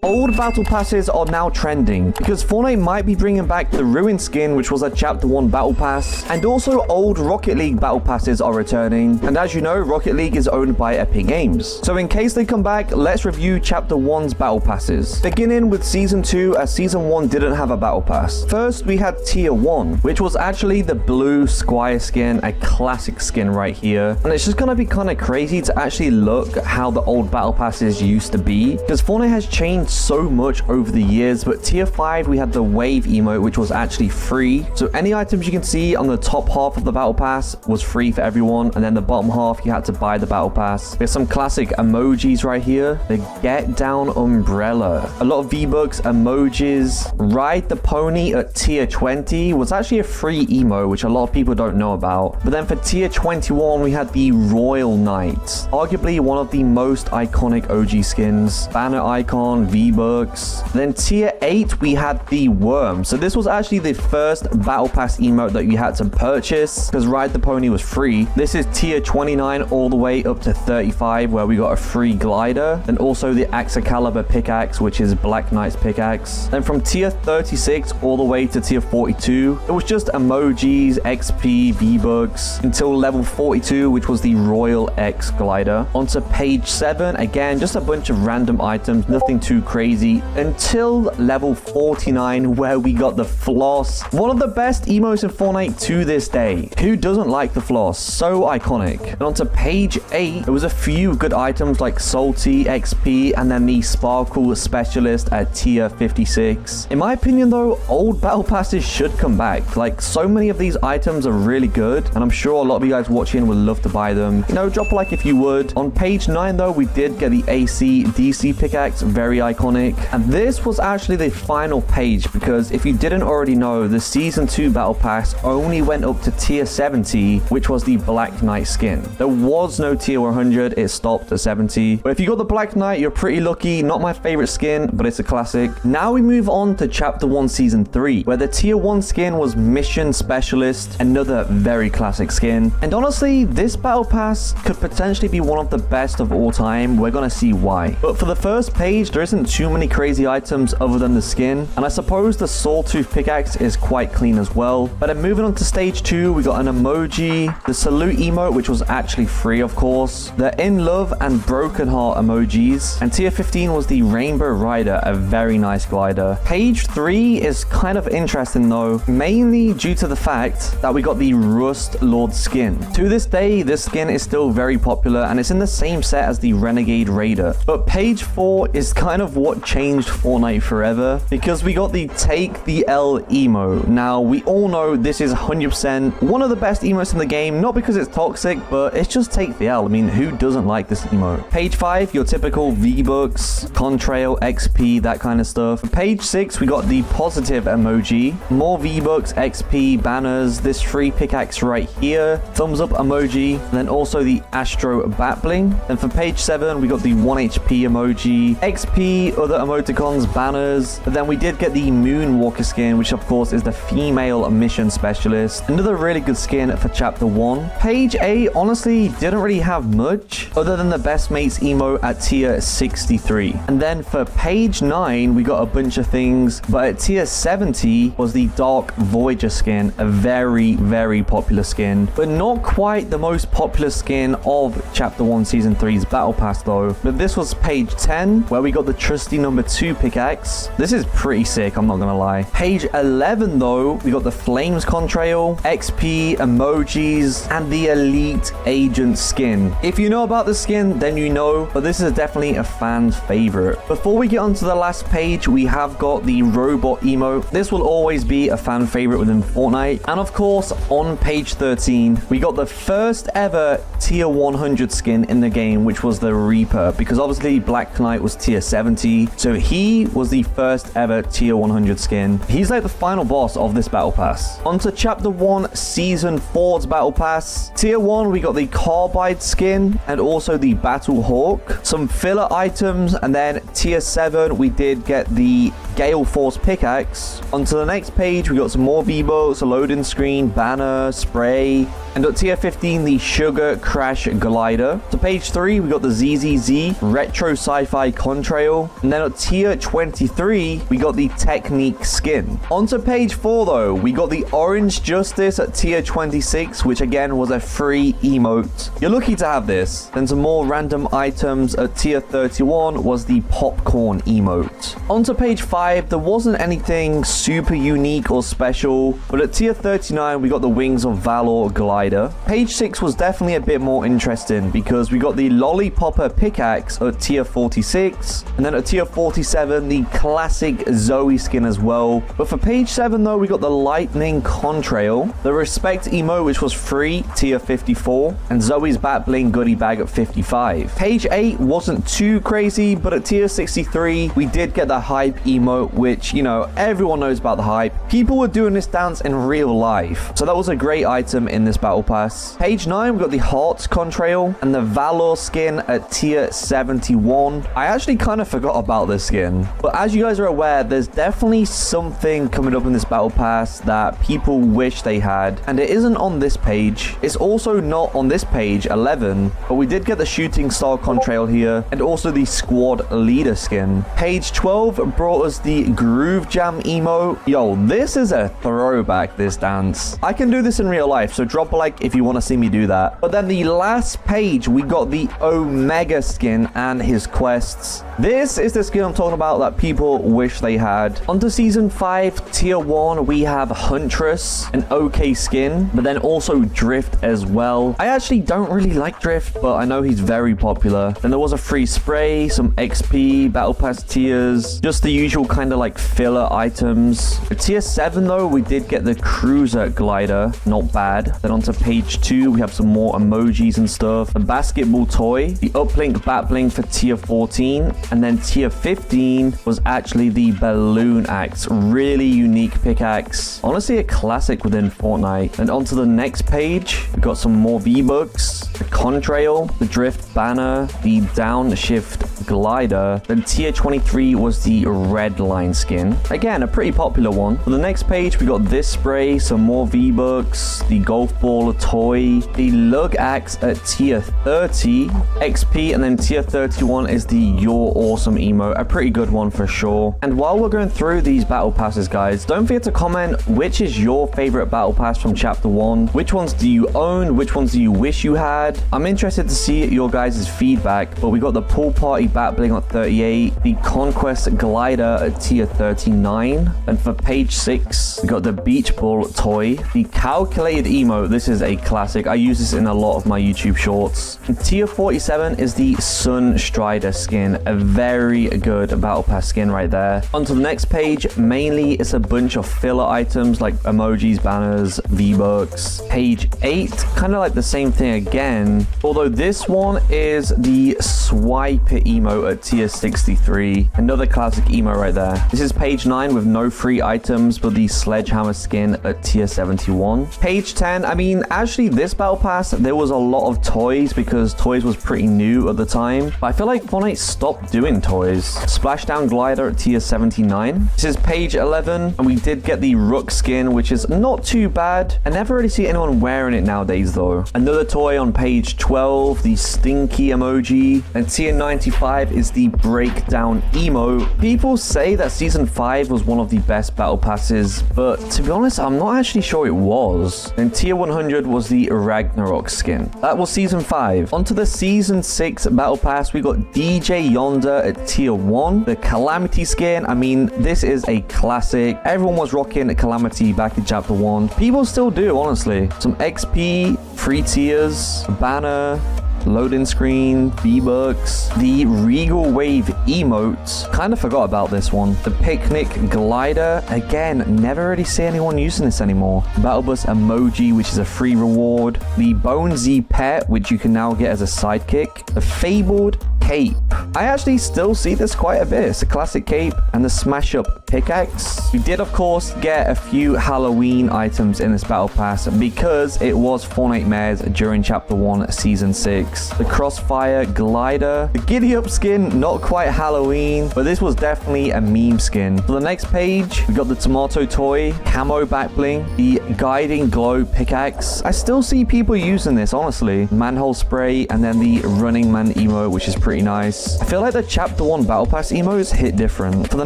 Old battle passes are now trending because Fortnite might be bringing back the Ruin skin, which was a Chapter 1 battle pass, and also old Rocket League battle passes are returning. And as you know, Rocket League is owned by Epic Games. So in case they come back, let's review Chapter 1's battle passes. Beginning with Season 2, as Season 1 didn't have a battle pass. First, we had Tier 1, which was actually the blue Squire skin, a classic skin right here. And it's just gonna be kind of crazy to actually look at how the old battle passes used to be, because Fortnite has changed so much over the years. But Tier 5, we had the wave emote, which was actually free. So any items you can see on the top half of the battle pass was free for everyone, and then the bottom half you had to buy the battle pass. There's some classic emojis right here. The Get Down umbrella, a lot of V-Bucks emojis. Ride the pony at Tier 20 was actually a free emo, which a lot of people don't know about. But then for Tier 21, we had the Royal Knight, arguably one of the most iconic OG skins. Banner icon, V-Bucks. Then Tier 8, we had the Worm. So this was actually the first battle pass emote that you had to purchase because Ride the Pony was free. This is Tier 29 all the way up to 35, where we got a free glider, and also the Excalibur pickaxe, which is Black Knight's pickaxe. Then from Tier 36 all the way to Tier 42, it was just emojis, XP, V-Bucks, until level 42, which was the Royal X glider. Onto page 7, again, just a bunch of random items, nothing too crazy, until level 49, where we got the floss. One of the best emotes in Fortnite to this day. Who doesn't like the floss? So iconic. And onto page 8, there was a few good items like Salty, XP, and then the Sparkle Specialist at Tier 56. In my opinion though, old battle passes should come back. Like, so many of these items are really good, and I'm sure a lot of you guys watching would love to buy them. You know, drop a like if you would. On page 9 though, we did get the AC DC pickaxe, very iconic. And this was actually the final page, because if you didn't already know, the Season 2 battle pass only went up to Tier 70, which was the Black Knight skin. There was no Tier 100, it stopped at 70. But if you got the Black Knight, you're pretty lucky. Not my favorite skin, but it's a classic. Now we move on to Chapter 1 Season 3, where the Tier 1 skin was Mission Specialist, another very classic skin. And honestly, this battle pass could potentially be one of the best of all time. We're gonna see why. But for the first page, there isn't too many crazy items other than the skin, and I suppose the Sawtooth pickaxe is quite clean as well. But then moving on to stage 2, we got an emoji, the salute emote, which was actually free of course, the In Love and Broken Heart emojis, and Tier 15 was the Rainbow Rider, a very nice glider. Page 3 is kind of interesting though, mainly due to the fact that we got the Rust Lord skin. To this day, this skin is still very popular, and it's in the same set as the Renegade Raider. But page 4 is kind of what changed Fortnite forever, because we got the Take the L emo. Now, we all know this is 100% one of the best emotes in the game, not because it's toxic, but it's just Take the L. I mean, who doesn't like this emote? Page 5, your typical V-Bucks, Contrail, XP, that kind of stuff. Page 6, we got the positive emoji, more V-Bucks, XP, banners, this free pickaxe right here, thumbs up emoji, and then also the Astro Bat Bling. Then for page 7, we got the 1 HP emoji, XP, other emoticons, banners. But then we did get the Moonwalker skin, which of course is the female mission specialist. Another really good skin for Chapter 1. Page 8 honestly didn't really have much other than the Best Mates emote at Tier 63. And then for page 9, we got a bunch of things, but at Tier 70 was the Dark Voyager skin, a very, very popular skin, but not quite the most popular skin of Chapter 1 Season 3's Battle Pass though. But this was page 10, where we got the trusty number 2 pickaxe. This is pretty sick, I'm not gonna lie. Page 11 though, we got the Flames Contrail, XP, emojis, and the Elite Agent skin. If you know about the skin, then you know, but this is definitely a fan's favorite. Before we get onto the last page, we have got the Robot emote. This will always be a fan favorite within Fortnite. And of course, on page 13, we got the first ever Tier 100 skin in the game, which was the Reaper, because obviously Black Knight was Tier 70, so he was the first ever Tier 100 skin. He's like the final boss of this battle pass. Onto Chapter 1 Season 4's battle pass. Tier 1, we got the Carbide skin and also the Battle Hawk, some filler items, and then Tier 7, we did get the Gale Force pickaxe. Onto the next page, we got some more V-Bucks, a loading screen, banner, spray. And at tier 15, the Sugar Crash Glider. To page 3, we got the ZZZ Retro Sci-Fi Contrail. And then at tier 23, we got the Technique skin. Onto page 4, though, we got the Orange Justice at tier 26, which again was a free emote. You're lucky to have this. Then some more random items at tier 31 was the Popcorn emote. Onto page 5, there wasn't anything super unique or special, but at tier 39, we got the Wings of Valor Glider. Page 6 was definitely a bit more interesting because we got the Lollipopper pickaxe at tier 46, and then at tier 47 the classic Zoe skin as well. But for page 7 though, we got the Lightning Contrail, the Respect emote which was free, tier 54, and Zoe's Bat Bling goodie bag at 55. Page 8 wasn't too crazy, but at tier 63 we did get the Hype emote, which, you know, everyone knows about the Hype. People were doing this dance in real life, so that was a great item in this battle pass. Page 9, we got the Hearts Contrail and the Valor skin at tier 71. I actually kind of forgot about this skin, but as you guys are aware, there's definitely something coming up in this battle pass that people wish they had, and it isn't on this page. It's also not on this page 11, but we did get the Shooting Star Contrail here and also the Squad Leader skin. Page 12 brought us the Groove Jam emote. Yo, this is a throwback, this dance. I can do this in real life, so drop a like if you want to see me do that. But then the last page, we got the Omega skin and his quests. This is the skin I'm talking about that people wish they had. Onto season 5, tier 1, we have Huntress, an okay skin, but then also Drift as well. I actually don't really like Drift, but I know he's very popular. Then there was a free spray, some XP, battle pass tiers, just the usual kind of like filler items. At tier 7 though, we did get the Cruiser Glider, not bad. Then onto page 2, we have some more emojis and stuff. A basketball toy, the Uplink Bat Bling for tier 14, and then tier 15 was actually the Balloon Axe, really unique pickaxe. Honestly, a classic within Fortnite. And onto the next page, we got some more V-Bucks, the Contrail, the Drift Banner, the Downshift Glider. Then tier 23 was the Red Line skin. Again, a pretty popular one. On the next page, we got this spray, some more V-Bucks, the Golf Ball toy, the Lug Axe at tier 30, XP, and then tier 31 is the You're Awesome emote, a pretty good one for sure. And while we're going through these battle passes, guys, don't forget to comment which is your favorite battle pass from chapter 1. Which ones do you own? Which ones do you wish you had? I'm interested to see your guys' feedback, but we got the Pool Party Bat Bling at 38, the Conquest Glider at tier 39, and for page 6, we got the Beach Ball toy, the Calculated emote. This is a classic. I use this in a lot of my YouTube shorts. And tier 47 is the Sun Strider skin, a very good battle pass skin right there. Onto the next page, mainly it's a bunch of filler items like emojis, banners, V-Bucks. Page 8, kind of like the same thing again, although this one is the Swipe It emote at tier 63. Another classic emo right there. This is page 9 with no free items, but the Sledgehammer skin at tier 71. Page 10, I mean, actually this battle pass, there was a lot of toys because toys was pretty new at the time, but I feel like Fortnite stopped doing toys. Splashdown Glider at tier 79. This is page 11, and we did get the Rook skin, which is not too bad. I never really see anyone wearing it nowadays though. Another toy on page 12, the Stinky emoji, and tier 95 is the Breakdown emote. People say that season 5 was one of the best battle passes, but to be honest, I'm not actually sure it was. And tier 100 was the Ragnarok skin. That was season 5. Onto the season 6 battle pass, we got DJ Yonder at tier 1. The Calamity skin, I mean, this is a classic. Everyone was rocking Calamity back in chapter 1. People still do, honestly. Some XP, free tiers, a banner, loading screen, V-Bucks, the Regal Wave emote. Kind of forgot about this one. The Picnic Glider. Again, never really see anyone using this anymore. Battle Bus emoji, which is a free reward. The Bonesy Pet, which you can now get as a sidekick. The Fabled Cape. I actually still see this quite a bit. It's a classic cape and the smash up pickaxe. We did of course get a few Halloween items in this battle pass because it was Fortnite Mares during chapter 1 season 6. The crossfire glider, the giddy up skin, not quite Halloween, but this was definitely a meme skin. For the next page, we got the tomato toy, camo back bling, the guiding glow pickaxe. I still see people using this, honestly. Manhole spray, and then the running man emote, which is pretty nice. I feel like the chapter 1 battle pass emotes hit different. For the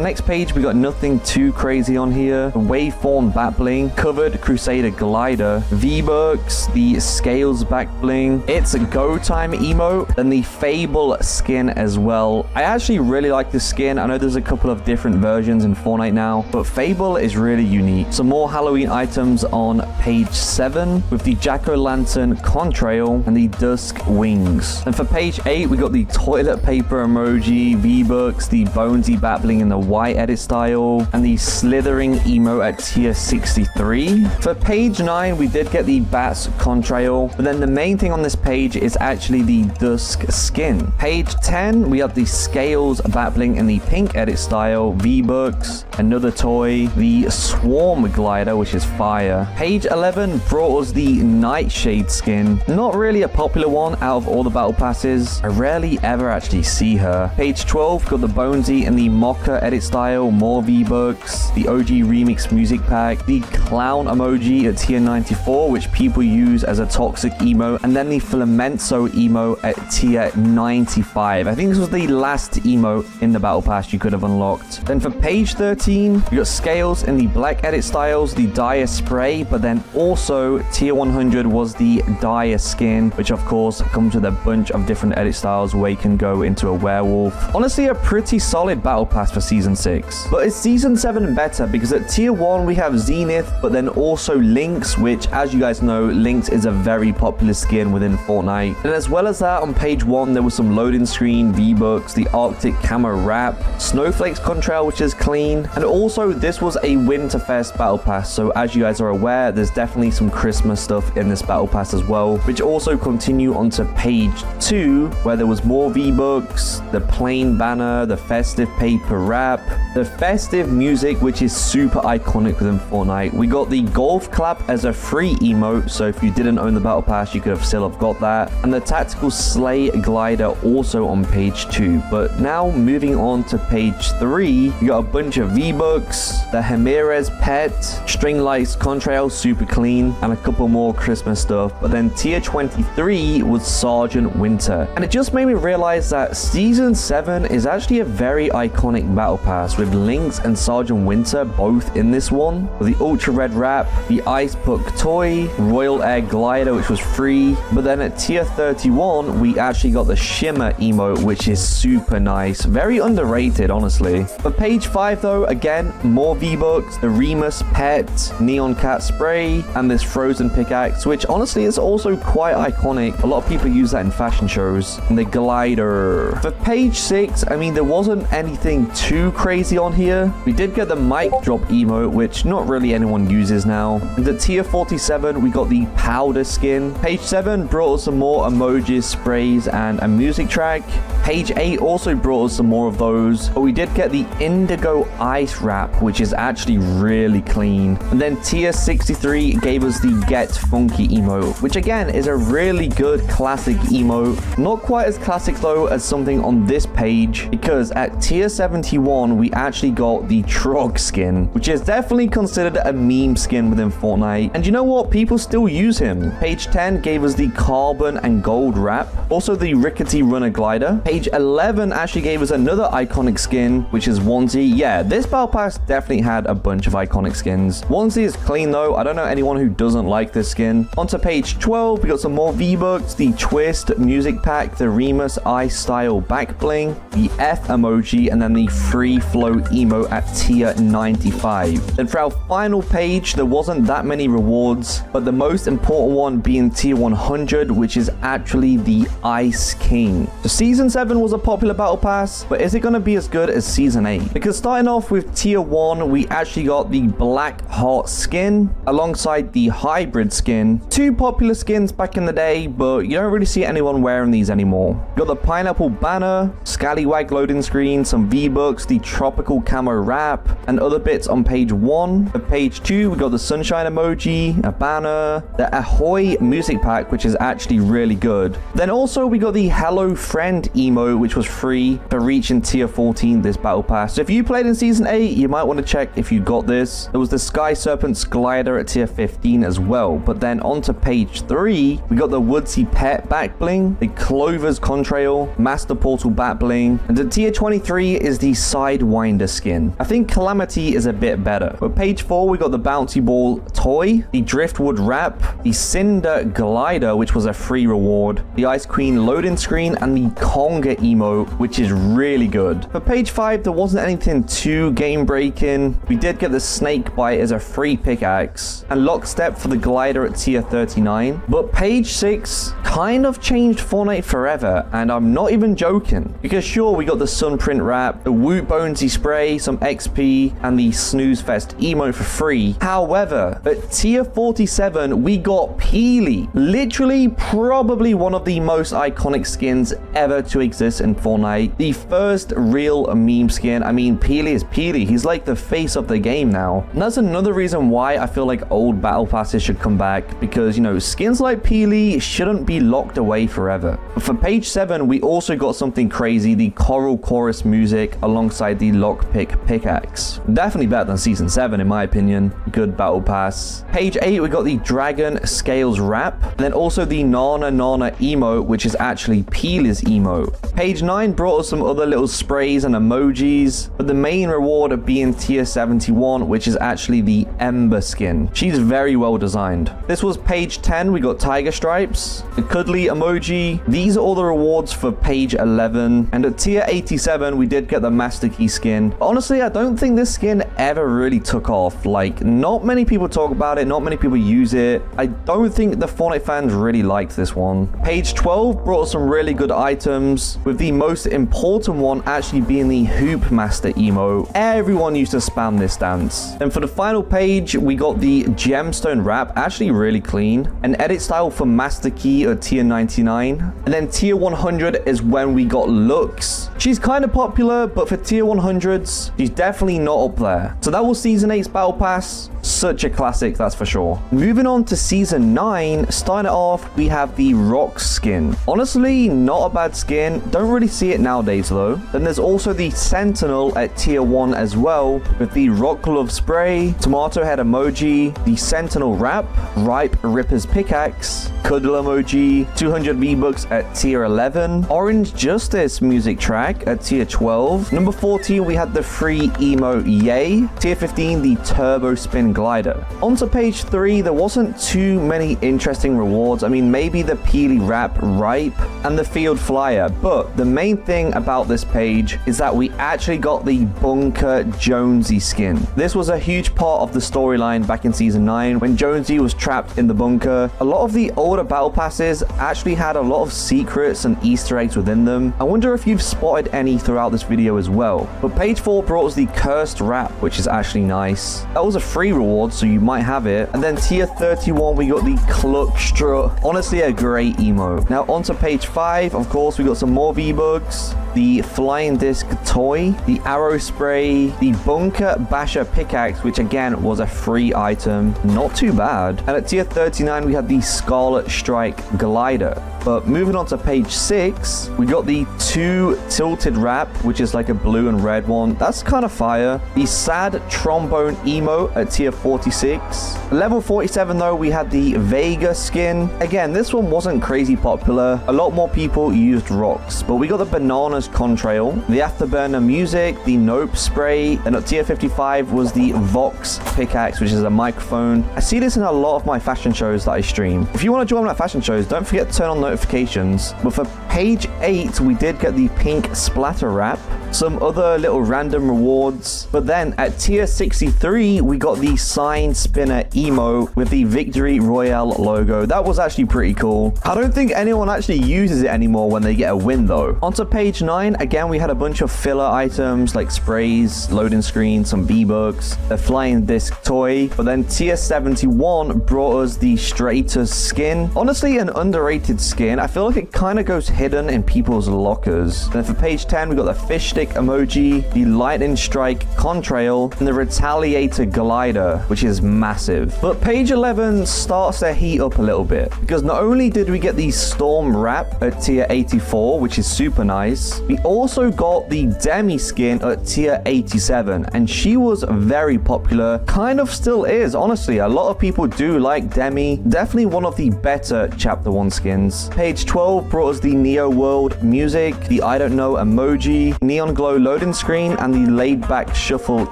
next page, we got nothing too crazy on here. The waveform back bling, covered crusader glider, V-Bucks, the scales back bling. It's a go time emote, and the fable skin as well. I actually really like this skin. I know there's a couple of different versions in Fortnite now, but fable is really unique. Some more Halloween items on page 7 with the jack-o'-lantern contrail and the dusk wings. And for page 8, we got the toilet paper emoji, V-Bucks, the bonesy battling in the white edit style, and the slithering emote at tier 63. For page 9, we did get the bats contrail, but then the main thing on this page is actually the dusk skin. Page 10, we have the scales battling in the pink edit style, V-Bucks, another toy, the swarm glider, which is fire. Page 11 brought us the nightshade skin. Not really a popular one out of all the battle passes. I rarely ever actually see her. Page 12 got the bonesy and the mocha edit style, more V-Bucks, the OG remix music pack, the clown emoji at tier 94, which people use as a toxic emo, and then the flamenco emo at tier 95. I think this was the last emo in the battle pass you could have unlocked. Then for page 13, we got scales in the black edit styles, the dire spray, but then also tier 100 was the dire skin, which of course comes with a bunch of different edit styles where you can go into a werewolf. Honestly, a pretty solid battle pass for season 6. But is season 7 better? Because at tier 1 we have Zenith, but then also Lynx, which as you guys know, Lynx is a very popular skin within Fortnite. And as well as that, on page 1 there was some loading screen, V-Bucks, the Arctic camo wrap, Snowflakes contrail, which is clean, and also this was a Winterfest battle pass, so as you guys are aware, there's definitely some Christmas stuff in this battle pass as well, which also continue onto page 2 where there was more V-Bucks, the plain banner, the festive paper wrap, the festive music, which is super iconic within Fortnite. We got the golf clap as a free emote, so if you didn't own the battle pass you could have still have got that, and the tactical sleigh glider also on page 2. But now moving on to page 3, we got a bunch of V-Bucks, the Ramirez pet, string lights contrail, super clean, and a couple more Christmas stuff. But then tier 23 was Sergeant Winter, and it just made me realize that season 7 is actually a very iconic battle pass with Lynx and Sergeant Winter both in this one, with the ultra red wrap, the ice puck toy, royal air glider, which was free. But then at tier 31 we actually got the shimmer emote, which is super nice, very underrated honestly. For page 5 though, again more V-Bucks, the Remus pet, neon cat spray, and this frozen pickaxe, which honestly is also quite iconic. A lot of people use that in fashion shows. And the glider. For page 6, I mean there wasn't anything too crazy on here. We did get the mic drop emote, which not really anyone uses now. And at tier 47 we got the powder skin. Page 7 brought us some more emojis, sprays, and a music track. Page 8 also brought us some more of those, but we did get the indigo ice wrap, which is actually really clean. And then tier 63 gave us the get funky emote, which again is a really good classic emote. Not quite as classic though as something on this page, because at tier 71 we actually got the Trog skin, which is definitely considered a meme skin within Fortnite. And you know what? People still use him. Page 10 gave us the carbon and gold wrap, also the rickety runner glider. Page 11 actually gave us another iconic skin, which is Onesie. Yeah, this battle pass definitely had a bunch of iconic skins. Onesie is clean though. I don't know anyone who doesn't like this skin. Onto page 12, we got some more V-Bucks, the twist music pack, the Remus ice style back bling, the F emoji, and then the free flow emo at tier 95. Then for our final page, there wasn't that many rewards, but the most important one being tier 100, which is actually the Ice King. So season 7 was a popular battle pass, but is it going to be as good as season 8? Because starting off with tier 1, we actually got the black heart skin alongside the hybrid skin. Two popular skins back in the day, but you don't really see anyone wearing these anymore. We got the pineapple banner, scallywag loading screen, some V-Bucks, the tropical camo wrap, and other bits on page 1. For page 2, we got the sunshine emoji, a banner, the Ahoy music pack, which is actually really good. Then also we got the Hello Friend emote, which was free for reaching tier 14 this battle pass. So if you played in season 8, you might want to check if you got this. There was the Sky Serpent's glider at tier 15 as well. But then onto page 3, we got the Woodsy Pet back bling, the Clover's contrail, Master Portal back bling, and at tier 23 is the Sidewinder skin. I think Calamity is a bit better. But page 4, we got the Bouncy Ball toy, the Driftwood wrap, the Cinder glider, which was a free reward, the Ice Queen loading screen, and the Conga emote, which is really good. For page 5, there wasn't anything too game breaking. We did get the Snake Bite as a free pickaxe, and Lockstep for the glider at tier 39. But page 6 kind of changed Fortnite forever, and I'm not even joking. Because sure, we got the Sunprint wrap, the Woot Bonesy spray, some XP, and the Snooze Fest emote for free. However, at tier 47, we got Peely. Literally, probably one of the most iconic skins ever to exist in Fortnite. The first real meme skin. I mean, Peely is Peely. He's like the face of the game now. And that's another reason why I feel like old battle passes should come back, because, you know, skins like Peely shouldn't be locked away forever. But for page 7, we also got something crazy, the Choral Chorus music alongside the Lockpick pickaxe. Definitely better than season 7 in my opinion. Good battle pass. Page 8, we got the Dragon Scales wrap, and then also the Nana Nana emote, which is actually Peely's emote. Page 9 brought us some other little sprays and emojis, but the main reward being tier 71, which is actually the Ember skin. She's very well designed. This was page 10, we got Tiger Stripes, the Cuddly emoji. These are all the rewards for page 11, and at tier 87, we did get the Master Key skin. But honestly, I don't think this skin ever really took off. Like, not many people talk about it, not many people use it. I don't think the Fortnite fans really liked this one. Page 12 brought us some really good items, with the most important one actually being the Hoop Master emote. Everyone used to spam this dance. And for the final page, we got the Gemstone wrap, actually really clean. An edit style for Master Key at tier 99. And then tier 100 is when we got Lux. She's kind of popular, but for tier 100s, she's definitely not up there. So that was season 8's battle pass. Such a classic, that's for sure. Moving on to season 9, starting it off, we have the Rock skin. Honestly, not a bad skin. Don't really see it nowadays though. Then there's also the Sentinel at tier 1 as well, with the Rock Glove spray, Tomato Head emoji, the Sentinel wrap, Ripe Ripper's pickaxe, Cuddle emoji, 200 V-Bucks at tier 11, Orange Justice music track at tier 12. Number 14, we had the free emote Yay. Tier 15, the Turbo Spin glider. Onto page 3, there wasn't too many interesting rewards. I mean, maybe the Peely wrap Ripe and the Field Flyer, but the main thing about this page is that we actually got the Bunker Jonesy skin. This was a huge part of the storyline back in season 9 when Jonesy was trapped in the bunker. A lot of the older battle passes actually had a lot of secrets and Easter eggs within them. I wonder if you've spotted any throughout this video as well. But page 4 brought us the Cursed wrap, which is actually nice. That was a free reward, so you might have it. And then tier 31, we got the Cluck Strut. Honestly, a great emote. Now onto page 5, of course, we got some more V-Bucks, the Flying Disc toy, the Arrow spray, the Bunker Basher pickaxe, which again was a free item. Not too bad. And at tier 39, we had the Scarlet Strike glider. But moving on to page 6, we got the 2 Tilted wrap, which is like a blue and red one. That's kind of fire. The Sad Trombone emote at tier 46. Level 47 though, we had the Vega skin. Again, this one wasn't crazy popular. A lot more people used rocks, but we got the Bananas contrail, the Afterburner music, the Nope spray, and at tier 55 was the Vox pickaxe, which is a microphone. I see this in a lot of my fashion shows that I stream. If you want to join my fashion shows, don't forget to turn on notifications. But for page 8, we did get the Pink Splatter wrap, some other little random rewards. But then at tier 63, we got the sign spinner emo with the Victory Royale logo. That was actually pretty cool. I don't think anyone actually uses it anymore when they get a win though. Onto page 9, again, we had a bunch of filler items like sprays, loading screens, some V-Bucks, a flying disc toy. But then tier 71 brought us the Stratus skin. Honestly, an underrated skin. I feel like it kind of goes hidden in people's lockers. Then for page 10, we got the fish stick emoji, the lightning strike contrail, and the retaliator glider, which is massive. But page 11 starts to heat up a little bit, because not only did we get the storm wrap at tier 84, which is super nice, we also got the demi skin at tier 87, and she was very popular, kind of still is, honestly. A lot of people do like demi. Definitely one of the better chapter 1 skins. Page 12 brought us the Neo World music, the I don't know emoji, neon glow loading screen, and the laid back shuffle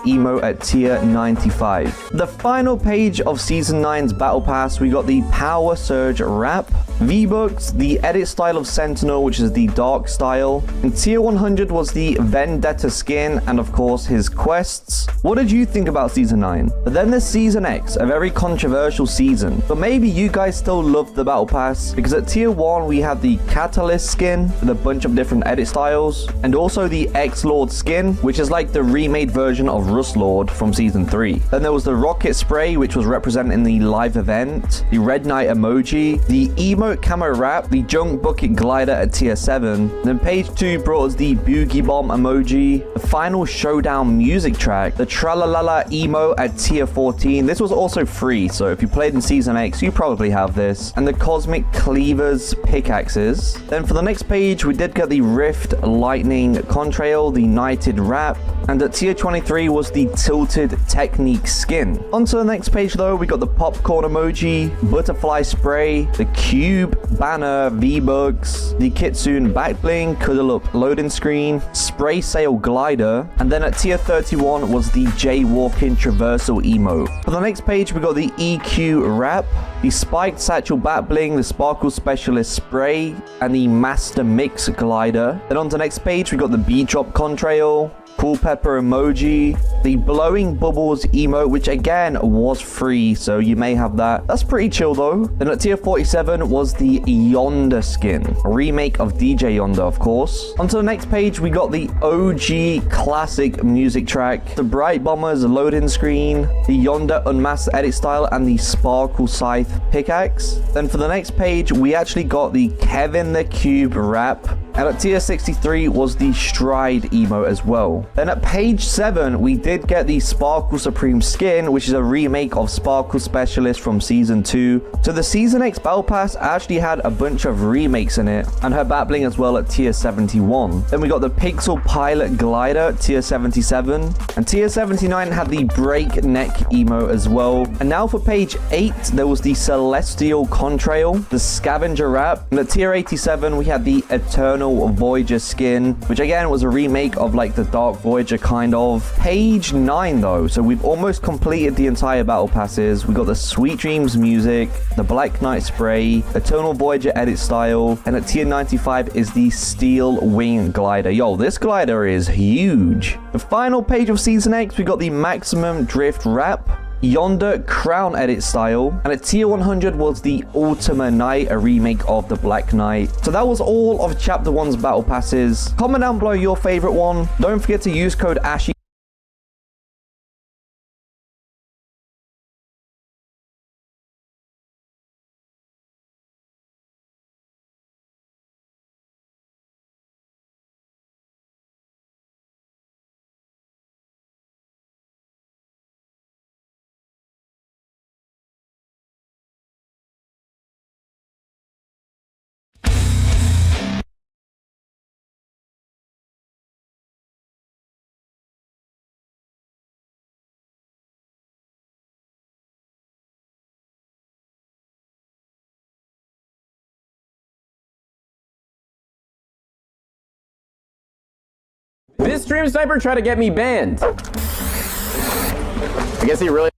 emo at tier 95. The final page of season 9's battle pass, we got the power surge wrap, V-Bucks, the edit style of Sentinel, which is the dark style, and tier 100 was the Vendetta skin, and of course his quests. What did you think about season 9? But then there's season X, a very controversial season, but maybe you guys still love the battle pass, because at tier 1 we had the Catalyst skin with a bunch of different edit styles, and also the X-Lord skin, which is like the remade version of Rust Lord from season 3. Then there was the Rocket Spray, which was represented in the live event, the Red Knight emoji, the emote camo wrap, the Junk Bucket glider at tier 7. Then page 2 brought us the Boogie Bomb emoji, the final showdown music track, the Tralalala emo at tier 14. This was also free, so if you played in season X, you probably have this, and the Cosmic Cleavers pickaxes. Then for the next page, we did get the Rift Lightning contrail, the Knighted wrap, and at tier 23 was the Tilted Technique skin. Onto the next page though, we got the popcorn emoji, butterfly spray, the cube banner, V-Bucks, the Kitsune back bling, cuddle up loading screen, spray sail glider, and then at tier 31 was the jaywalking traversal emo. For the next page, we got the EQ wrap, the spiked satchel back bling, the sparkle specialist spray, and the master mix glider. Then on to the next page, we got the B-drop contrail, Cool Pepper emoji, the blowing bubbles emote, which again was free, so you may have that. That's pretty chill though. Then at tier 47 was the Yonder skin, a remake of DJ Yonder, of course. Onto the next page, we got the OG classic music track, the Bright Bombers loading screen, the Yonder unmasked edit style, and the Sparkle Scythe pickaxe. Then for the next page, we actually got the Kevin the Cube wrap, and at tier 63 was the Stride emo as well. Then at page 7, we did get the Sparkle Supreme skin, which is a remake of Sparkle Specialist from season 2. So the season X battle pass actually had a bunch of remakes in it, and her battling as well at tier 71. Then we got the Pixel Pilot glider at tier 77, and tier 79 had the Breakneck emo as well. And now for page 8, there was the Celestial Contrail, the Scavenger wrap, and at tier 87 we had the Eternal Voyager skin, which again was a remake of like the Dark Voyager kind of. Page 9 though, so we've almost completed the entire battle passes. We got the Sweet Dreams music, the Black Knight spray, Eternal Voyager edit style, and at tier 95 is the Steel Wing glider. Yo, this glider is huge. The final page of season X, we got the Maximum Drift wrap, Yonder crown edit style, and at tier 100 was the Ultima Knight, a remake of the Black Knight. So that was all of chapter 1's battle passes. Comment down below your favorite one. Don't forget to use code ASHY This stream sniper tried to get me banned. I guess he really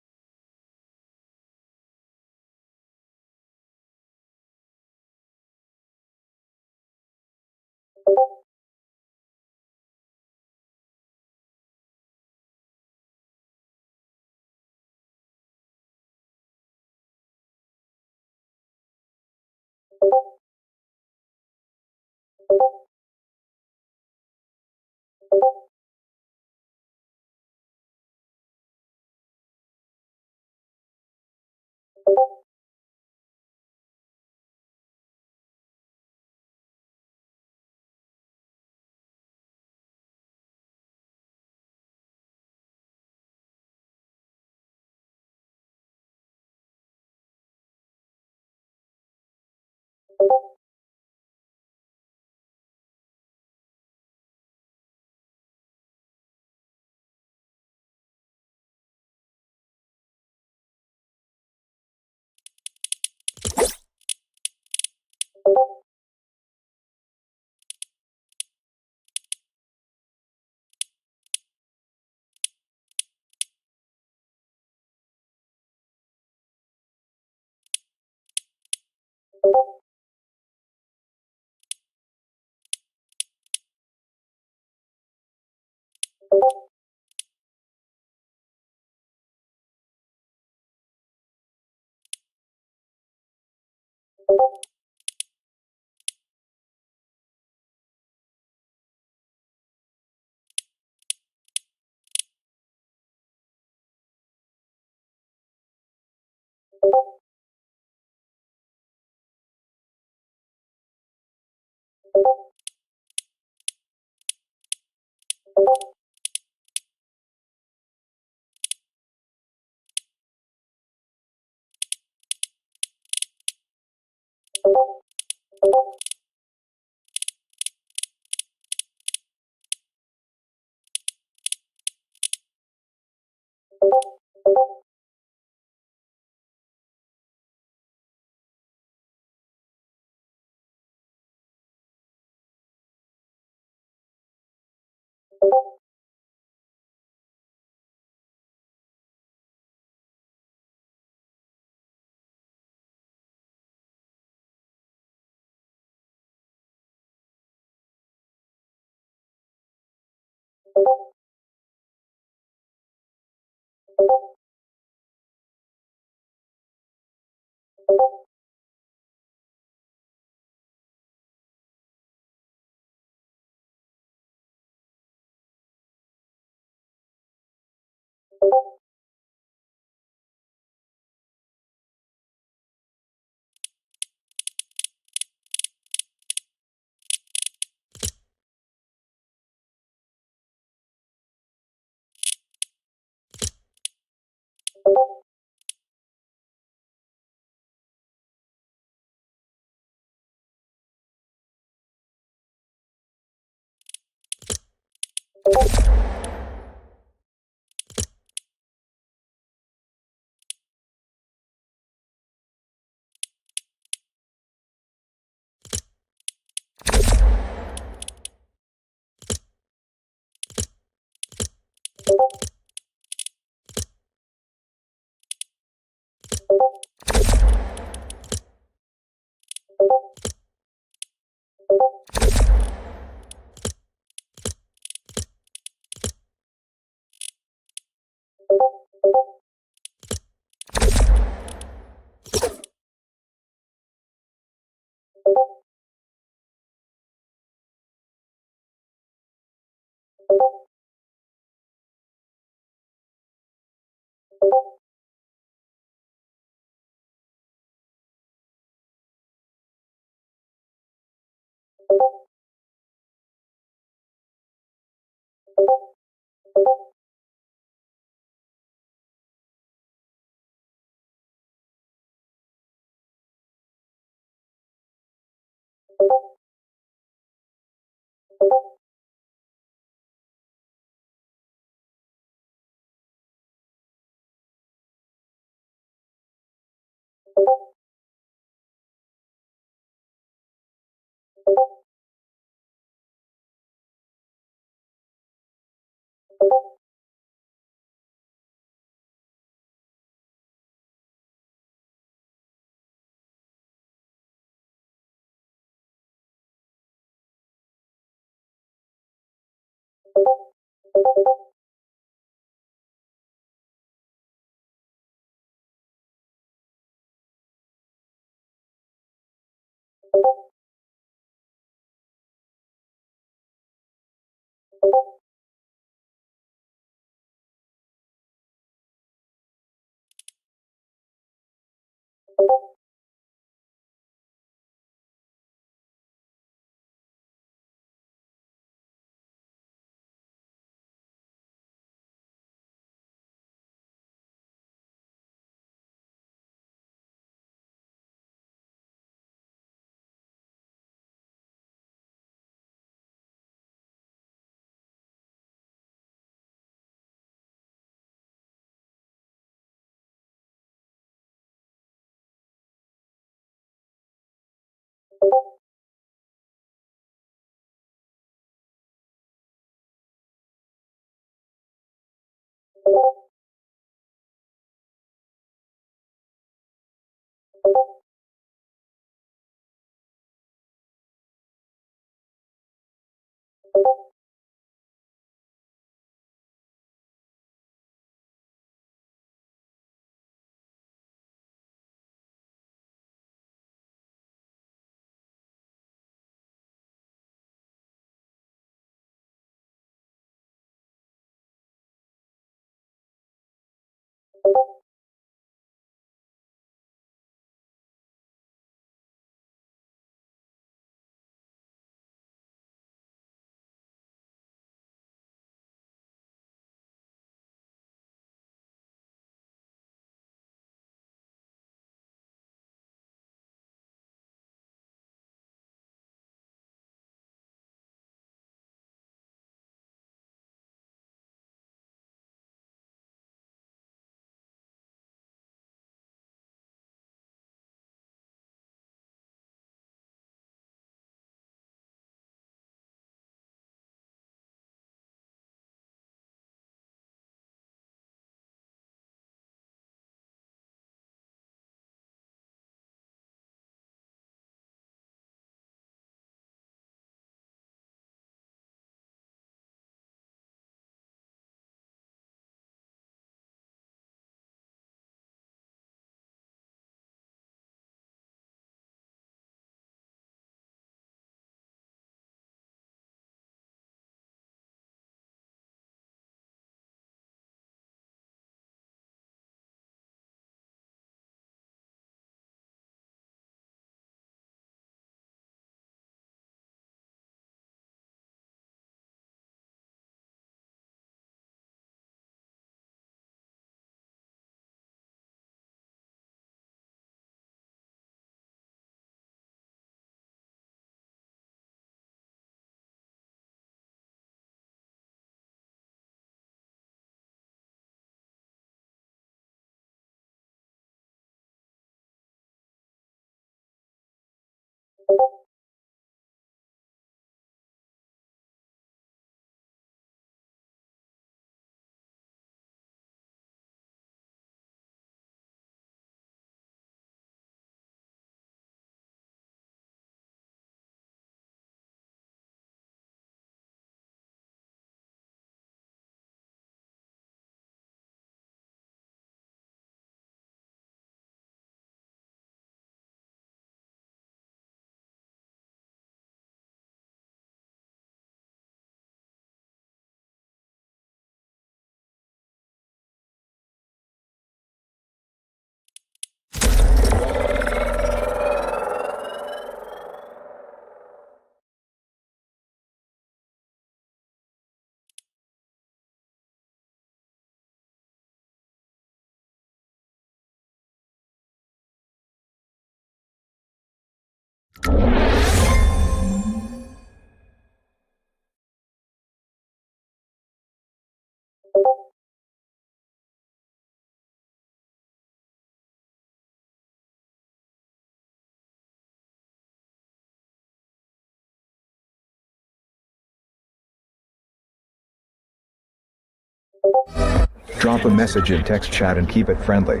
Drop a message in text chat and keep it friendly.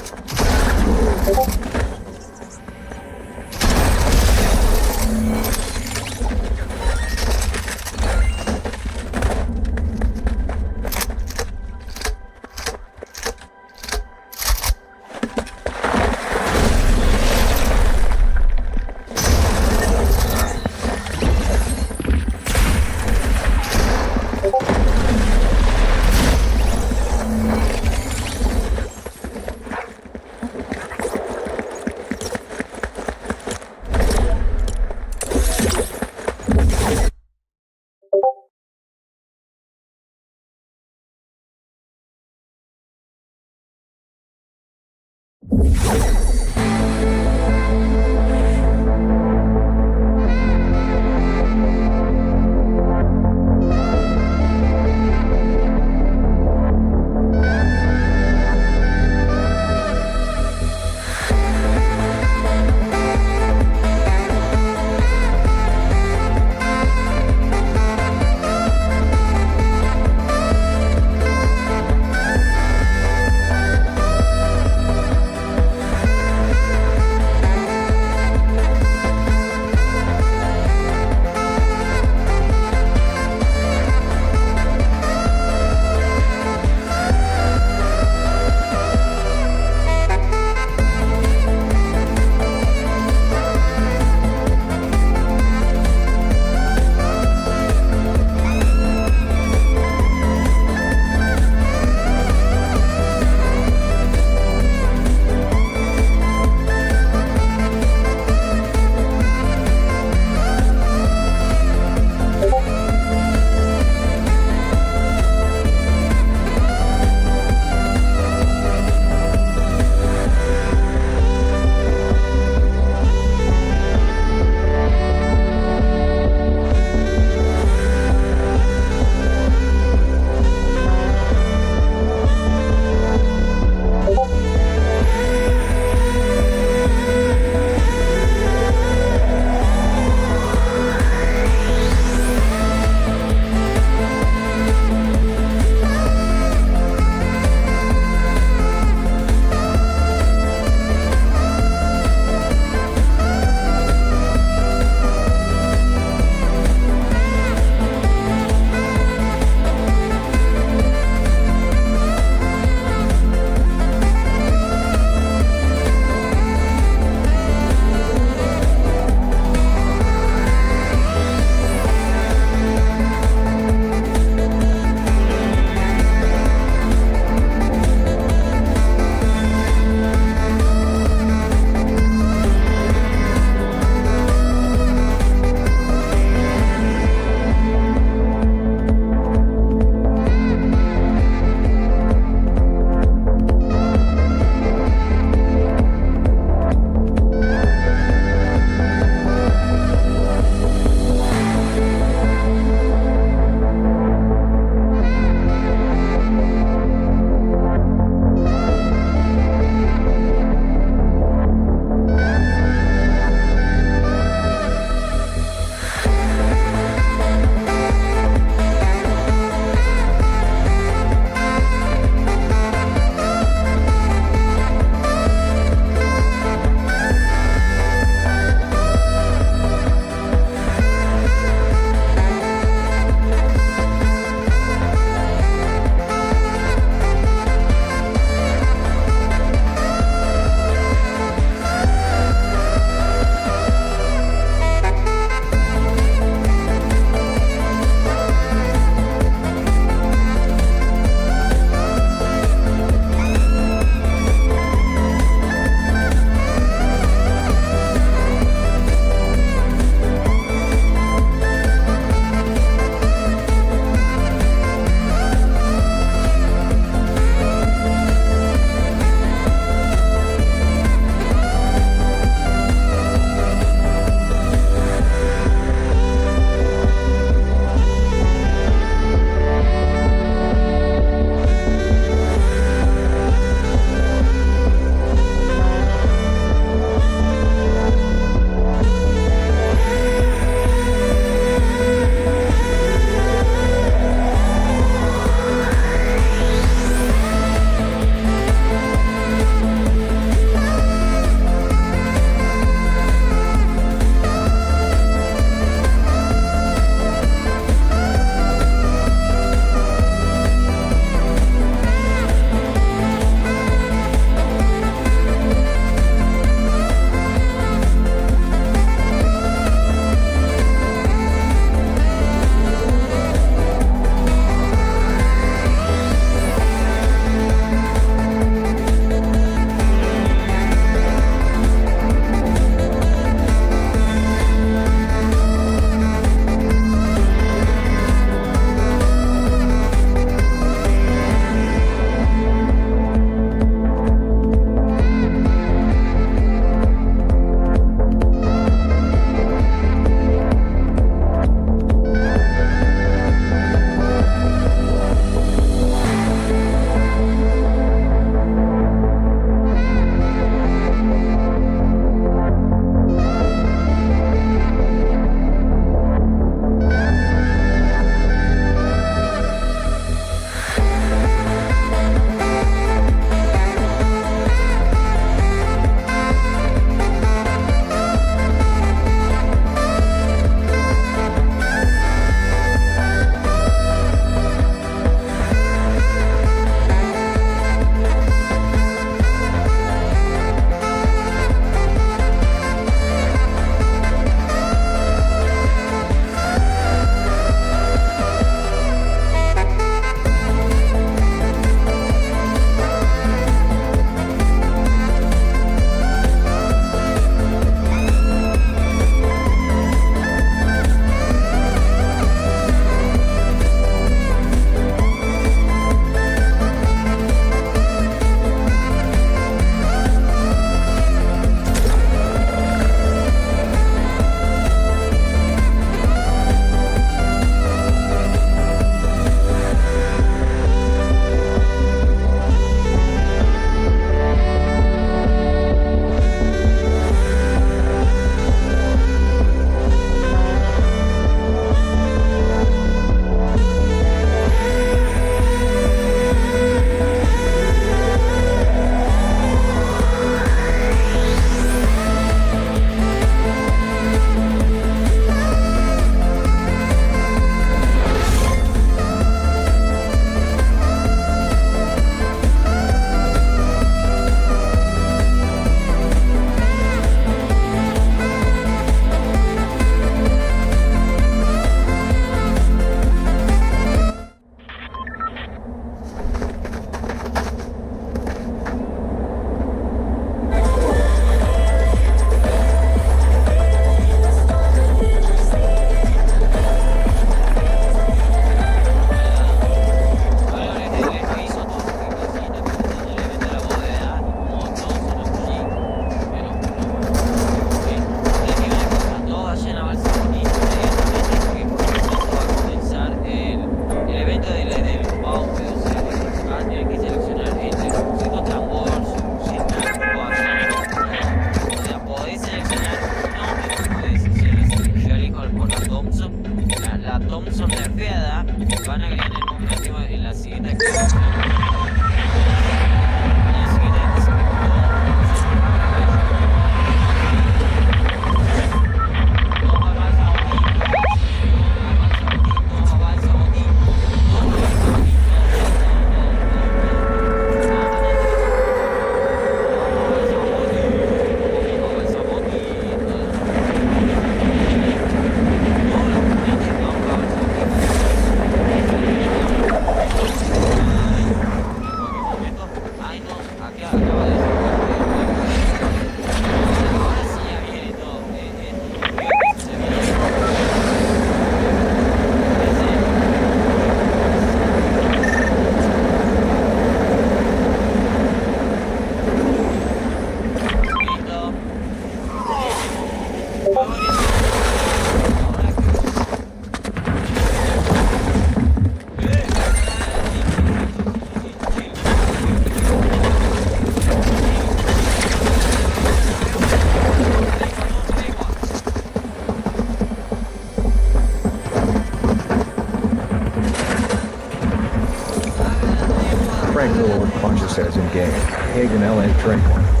Tranquil with punches says in game. Hagen LA Tranquil.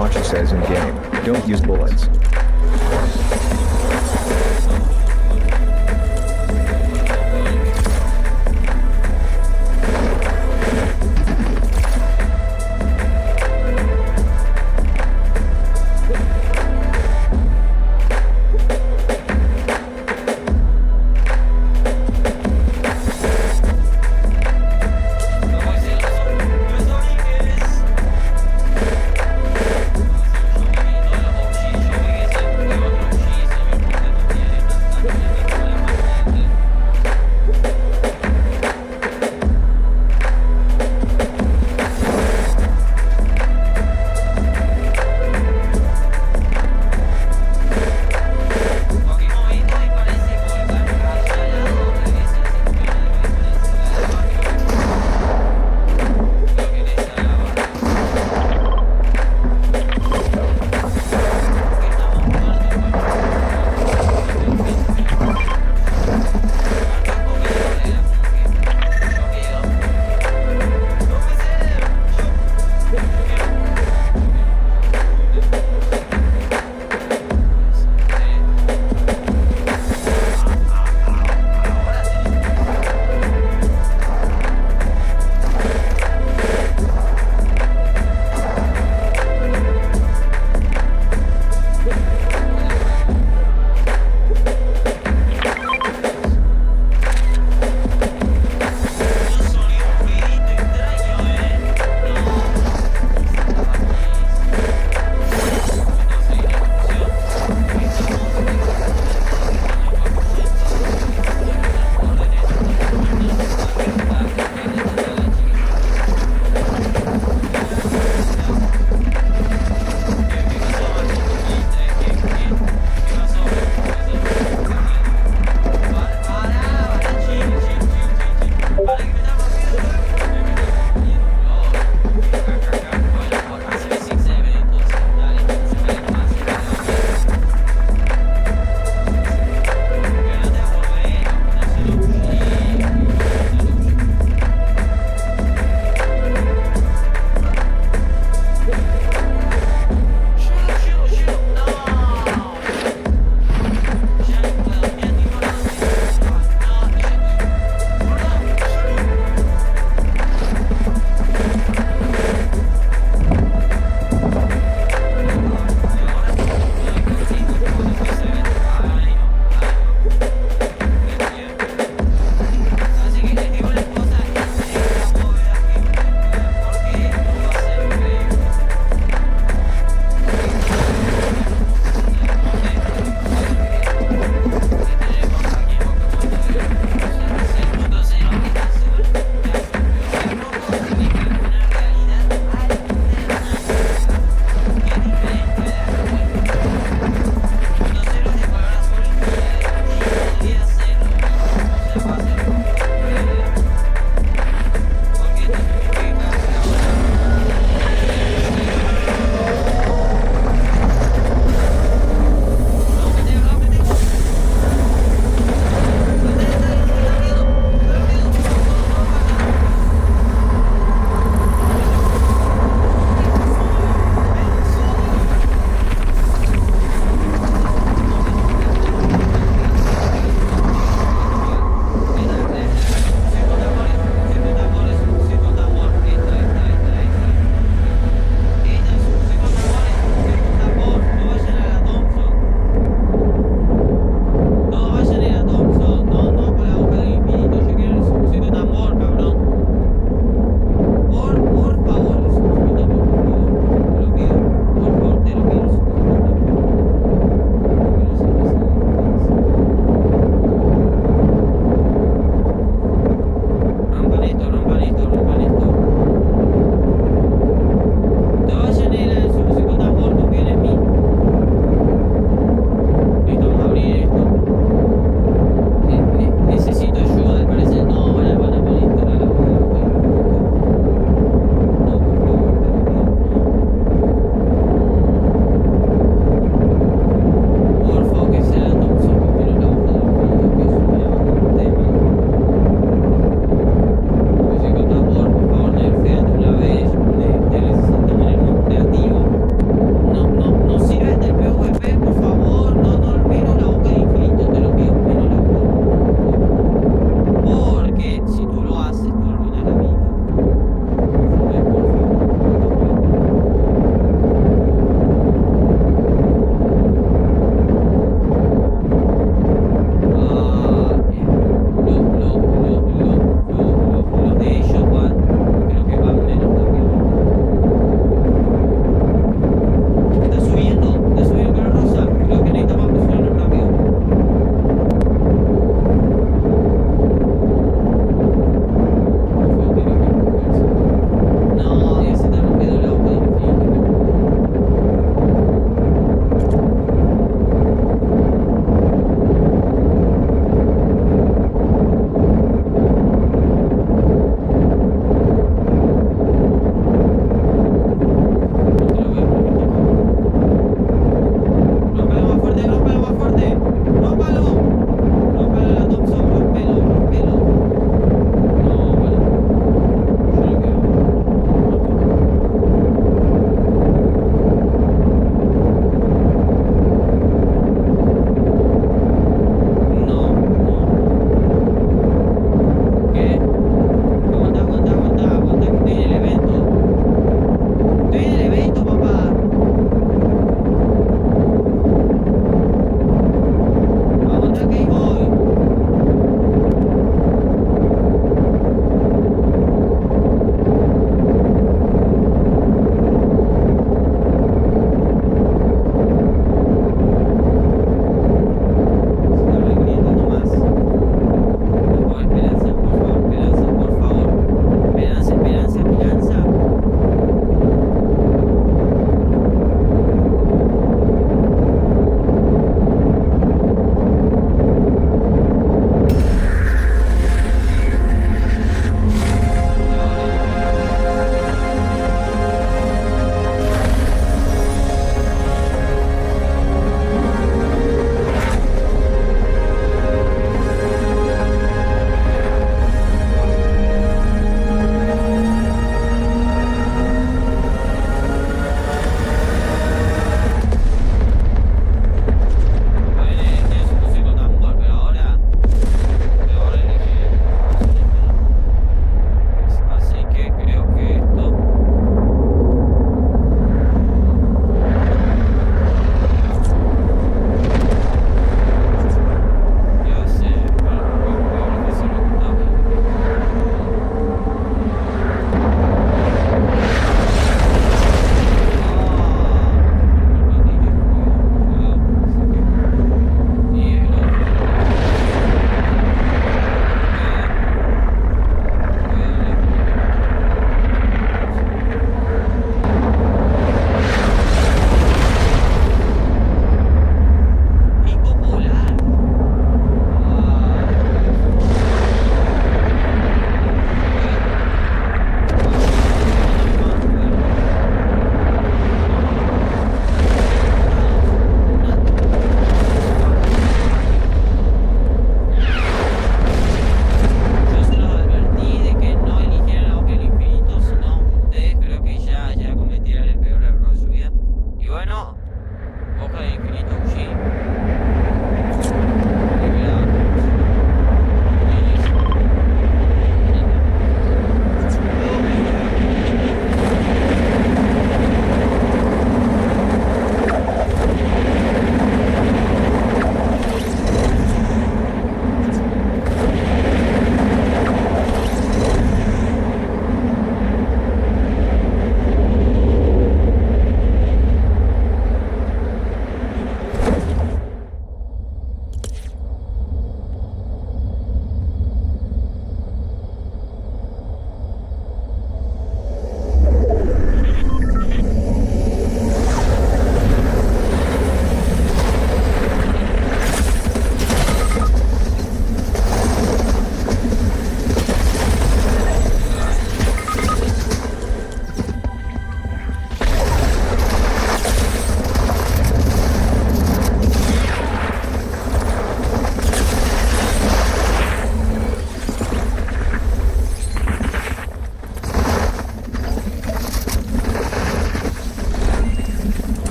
Launcher says in game, don't use bullets.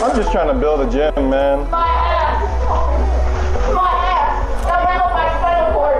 I'm just trying to build a gym, man. My ass. My ass. That went on my spinal cord.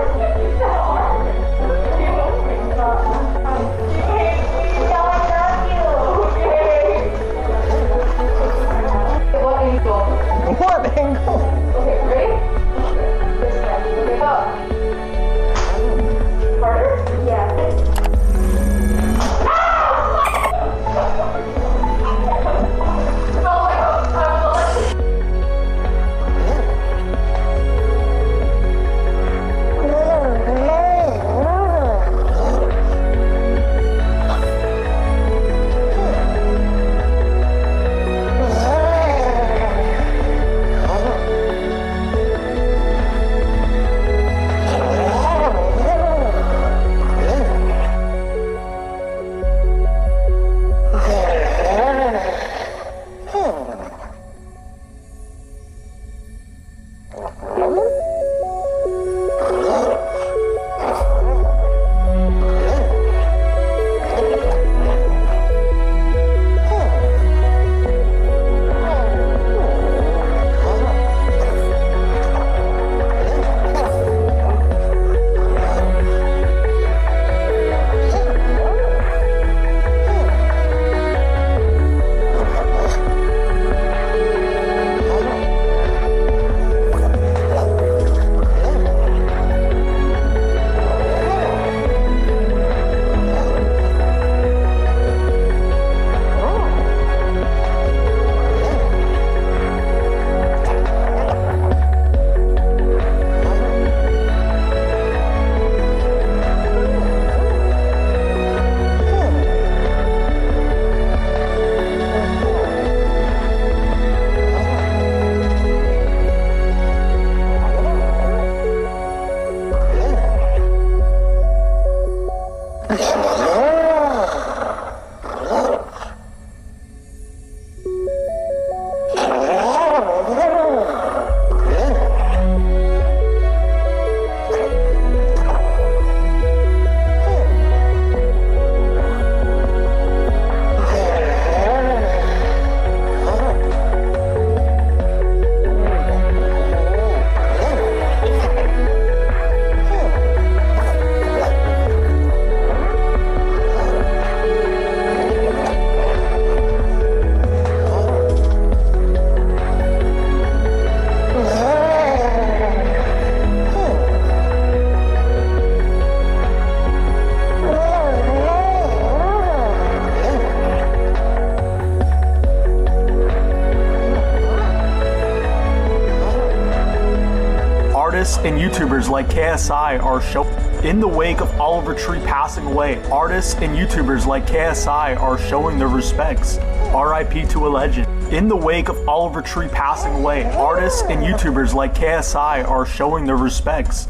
Artists and YouTubers like KSI are in the wake of Oliver Tree passing away. Artists and YouTubers like KSI are showing their respects. R.I.P. to a legend. In the wake of Oliver Tree passing away, artists and YouTubers like KSI are showing their respects.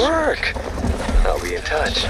work. I'll be in touch.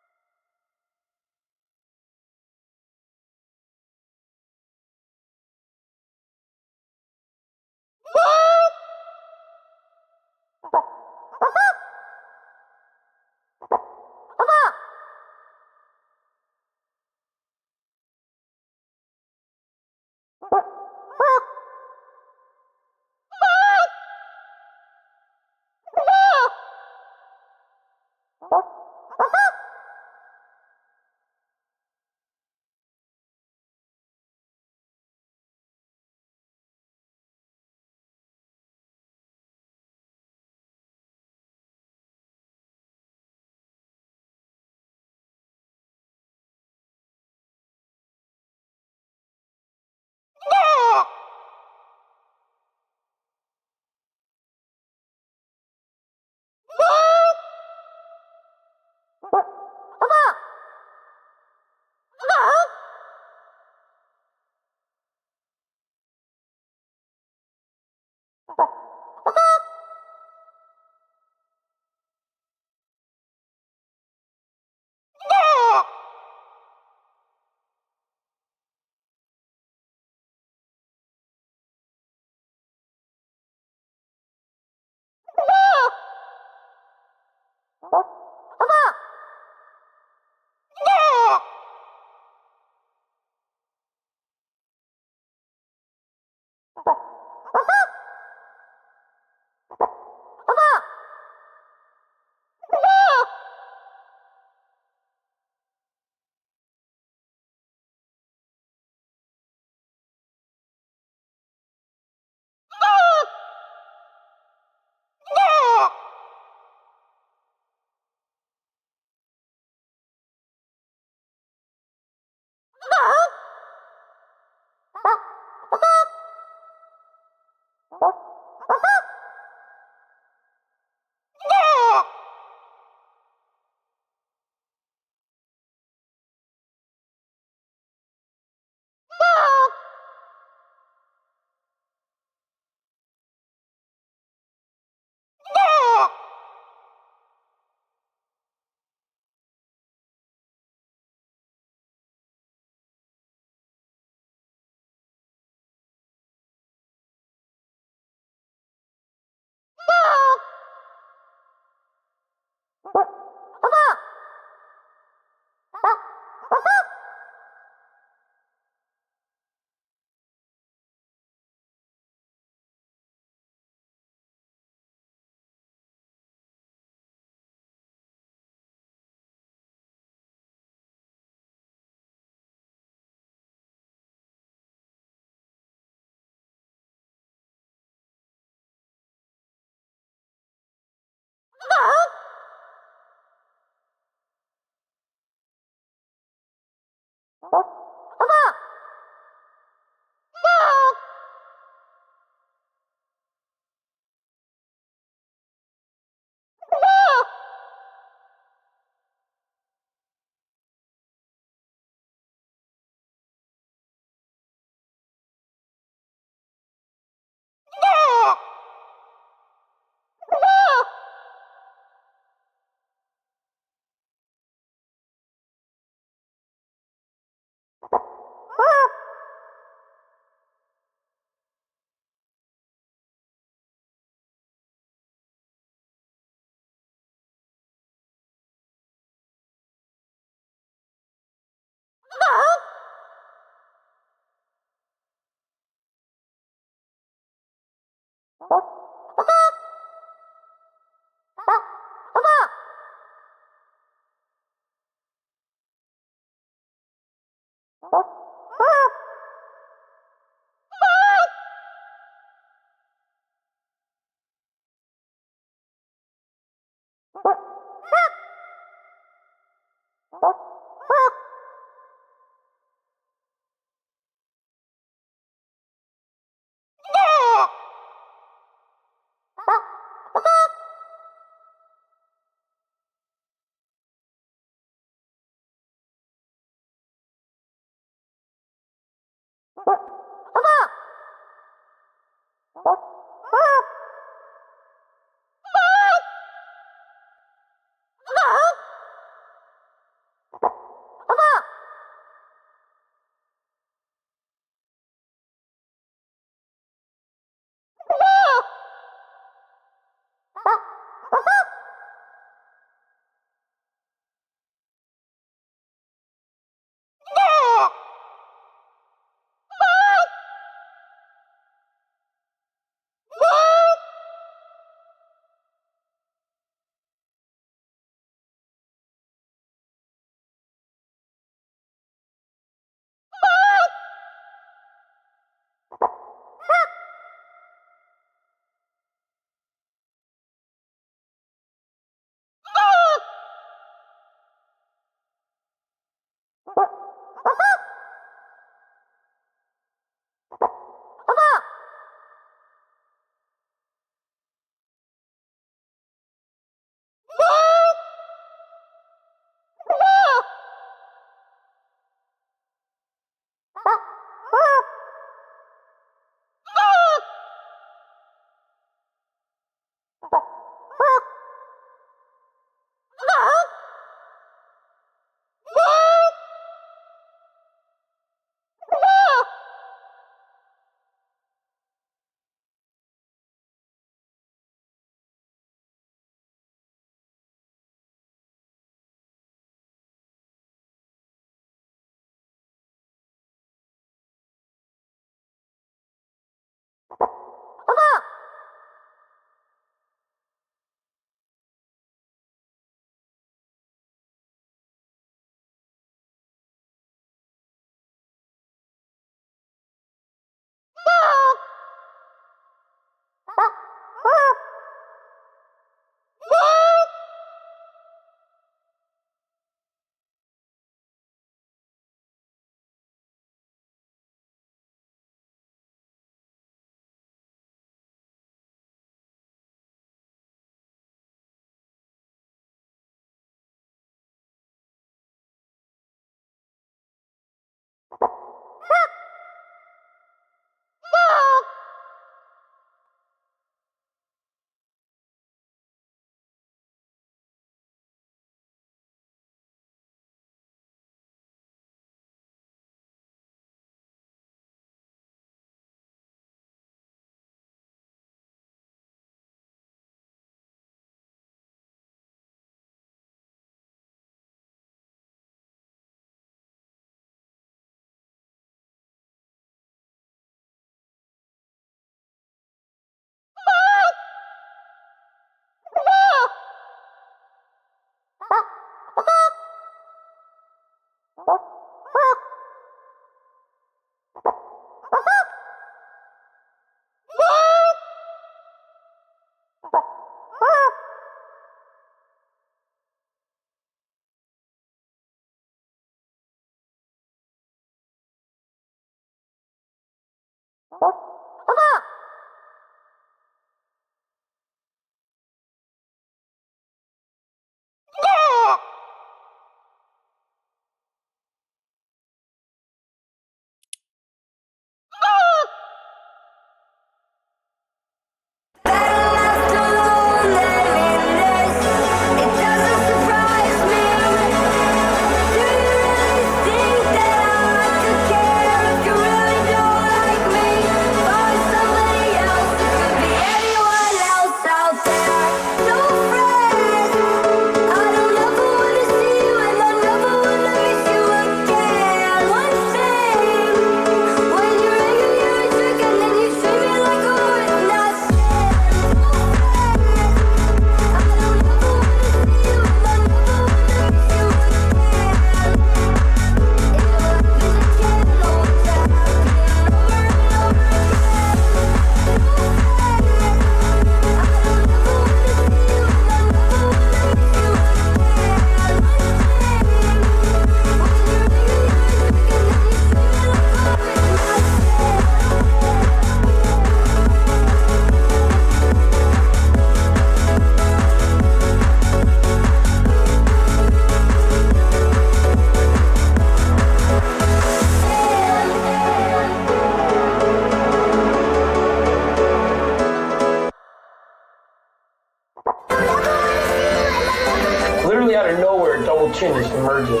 Literally out of nowhere, double chin just emerges.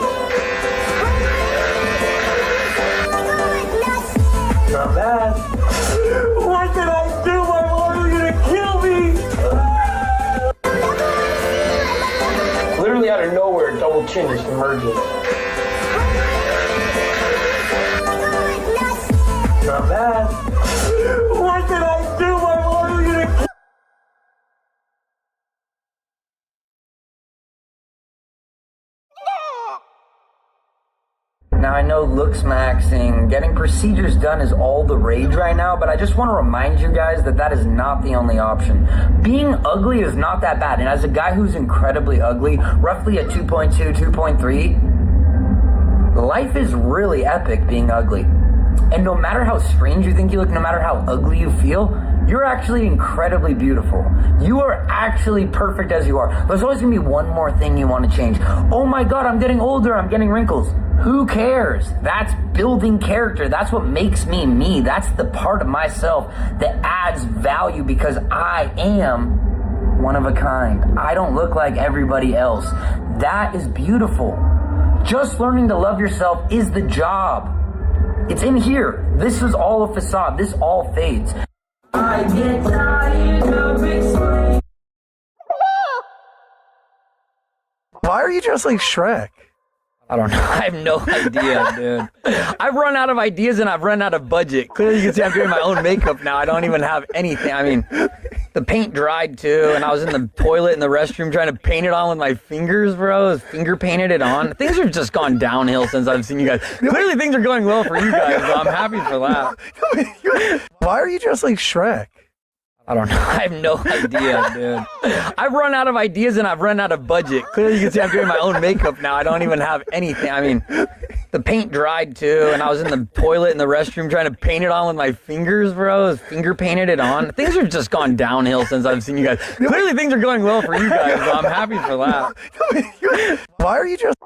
Not bad. What did I do? My mom is gonna kill me! Literally out of nowhere, double chin just emerges. Not bad. What did I do? My mom is gonna kill me! Now I know looks maxing, getting procedures done is all the rage right now, but I just want to remind you guys that that is not the only option. Being ugly is not that bad, and as a guy who's incredibly ugly, roughly a 2.2, 2.3, life is really epic being ugly. And no matter how strange you think you look, no matter how ugly you feel, you're actually incredibly beautiful. You are actually perfect as you are. There's always gonna be one more thing you want to change. Oh my God, I'm getting older, I'm getting wrinkles. Who cares? That's building character. That's what makes me me. That's the part of myself that adds value because I am one of a kind. I don't look like everybody else. That is beautiful. Just learning to love yourself is the job. It's in here. This is all a facade. This all fades. I get tired of explaining. Why are you dressed like Shrek? I don't know. I have no idea, dude. I've run out of ideas and I've run out of budget. Clearly, you can see I'm doing my own makeup now. I don't even have anything. I mean, the paint dried too, and I was in the toilet in the restroom trying to paint it on with my fingers, bro. I was finger painted it on. Things have just gone downhill since I've seen you guys. Clearly, things are going well for you guys, so I'm happy for that. Why are you dressed like Shrek? I don't know. I have no idea, dude. I've run out of ideas and I've run out of budget. Clearly, you can see I'm doing my own makeup now. I don't even have anything. I mean, the paint dried too, and I was in the toilet in the restroom trying to paint it on with my fingers, bro. I was finger painted it on. Things have just gone downhill since I've seen you guys. Clearly, things are going well for you guys, so I'm happy for that. Why are you dressed?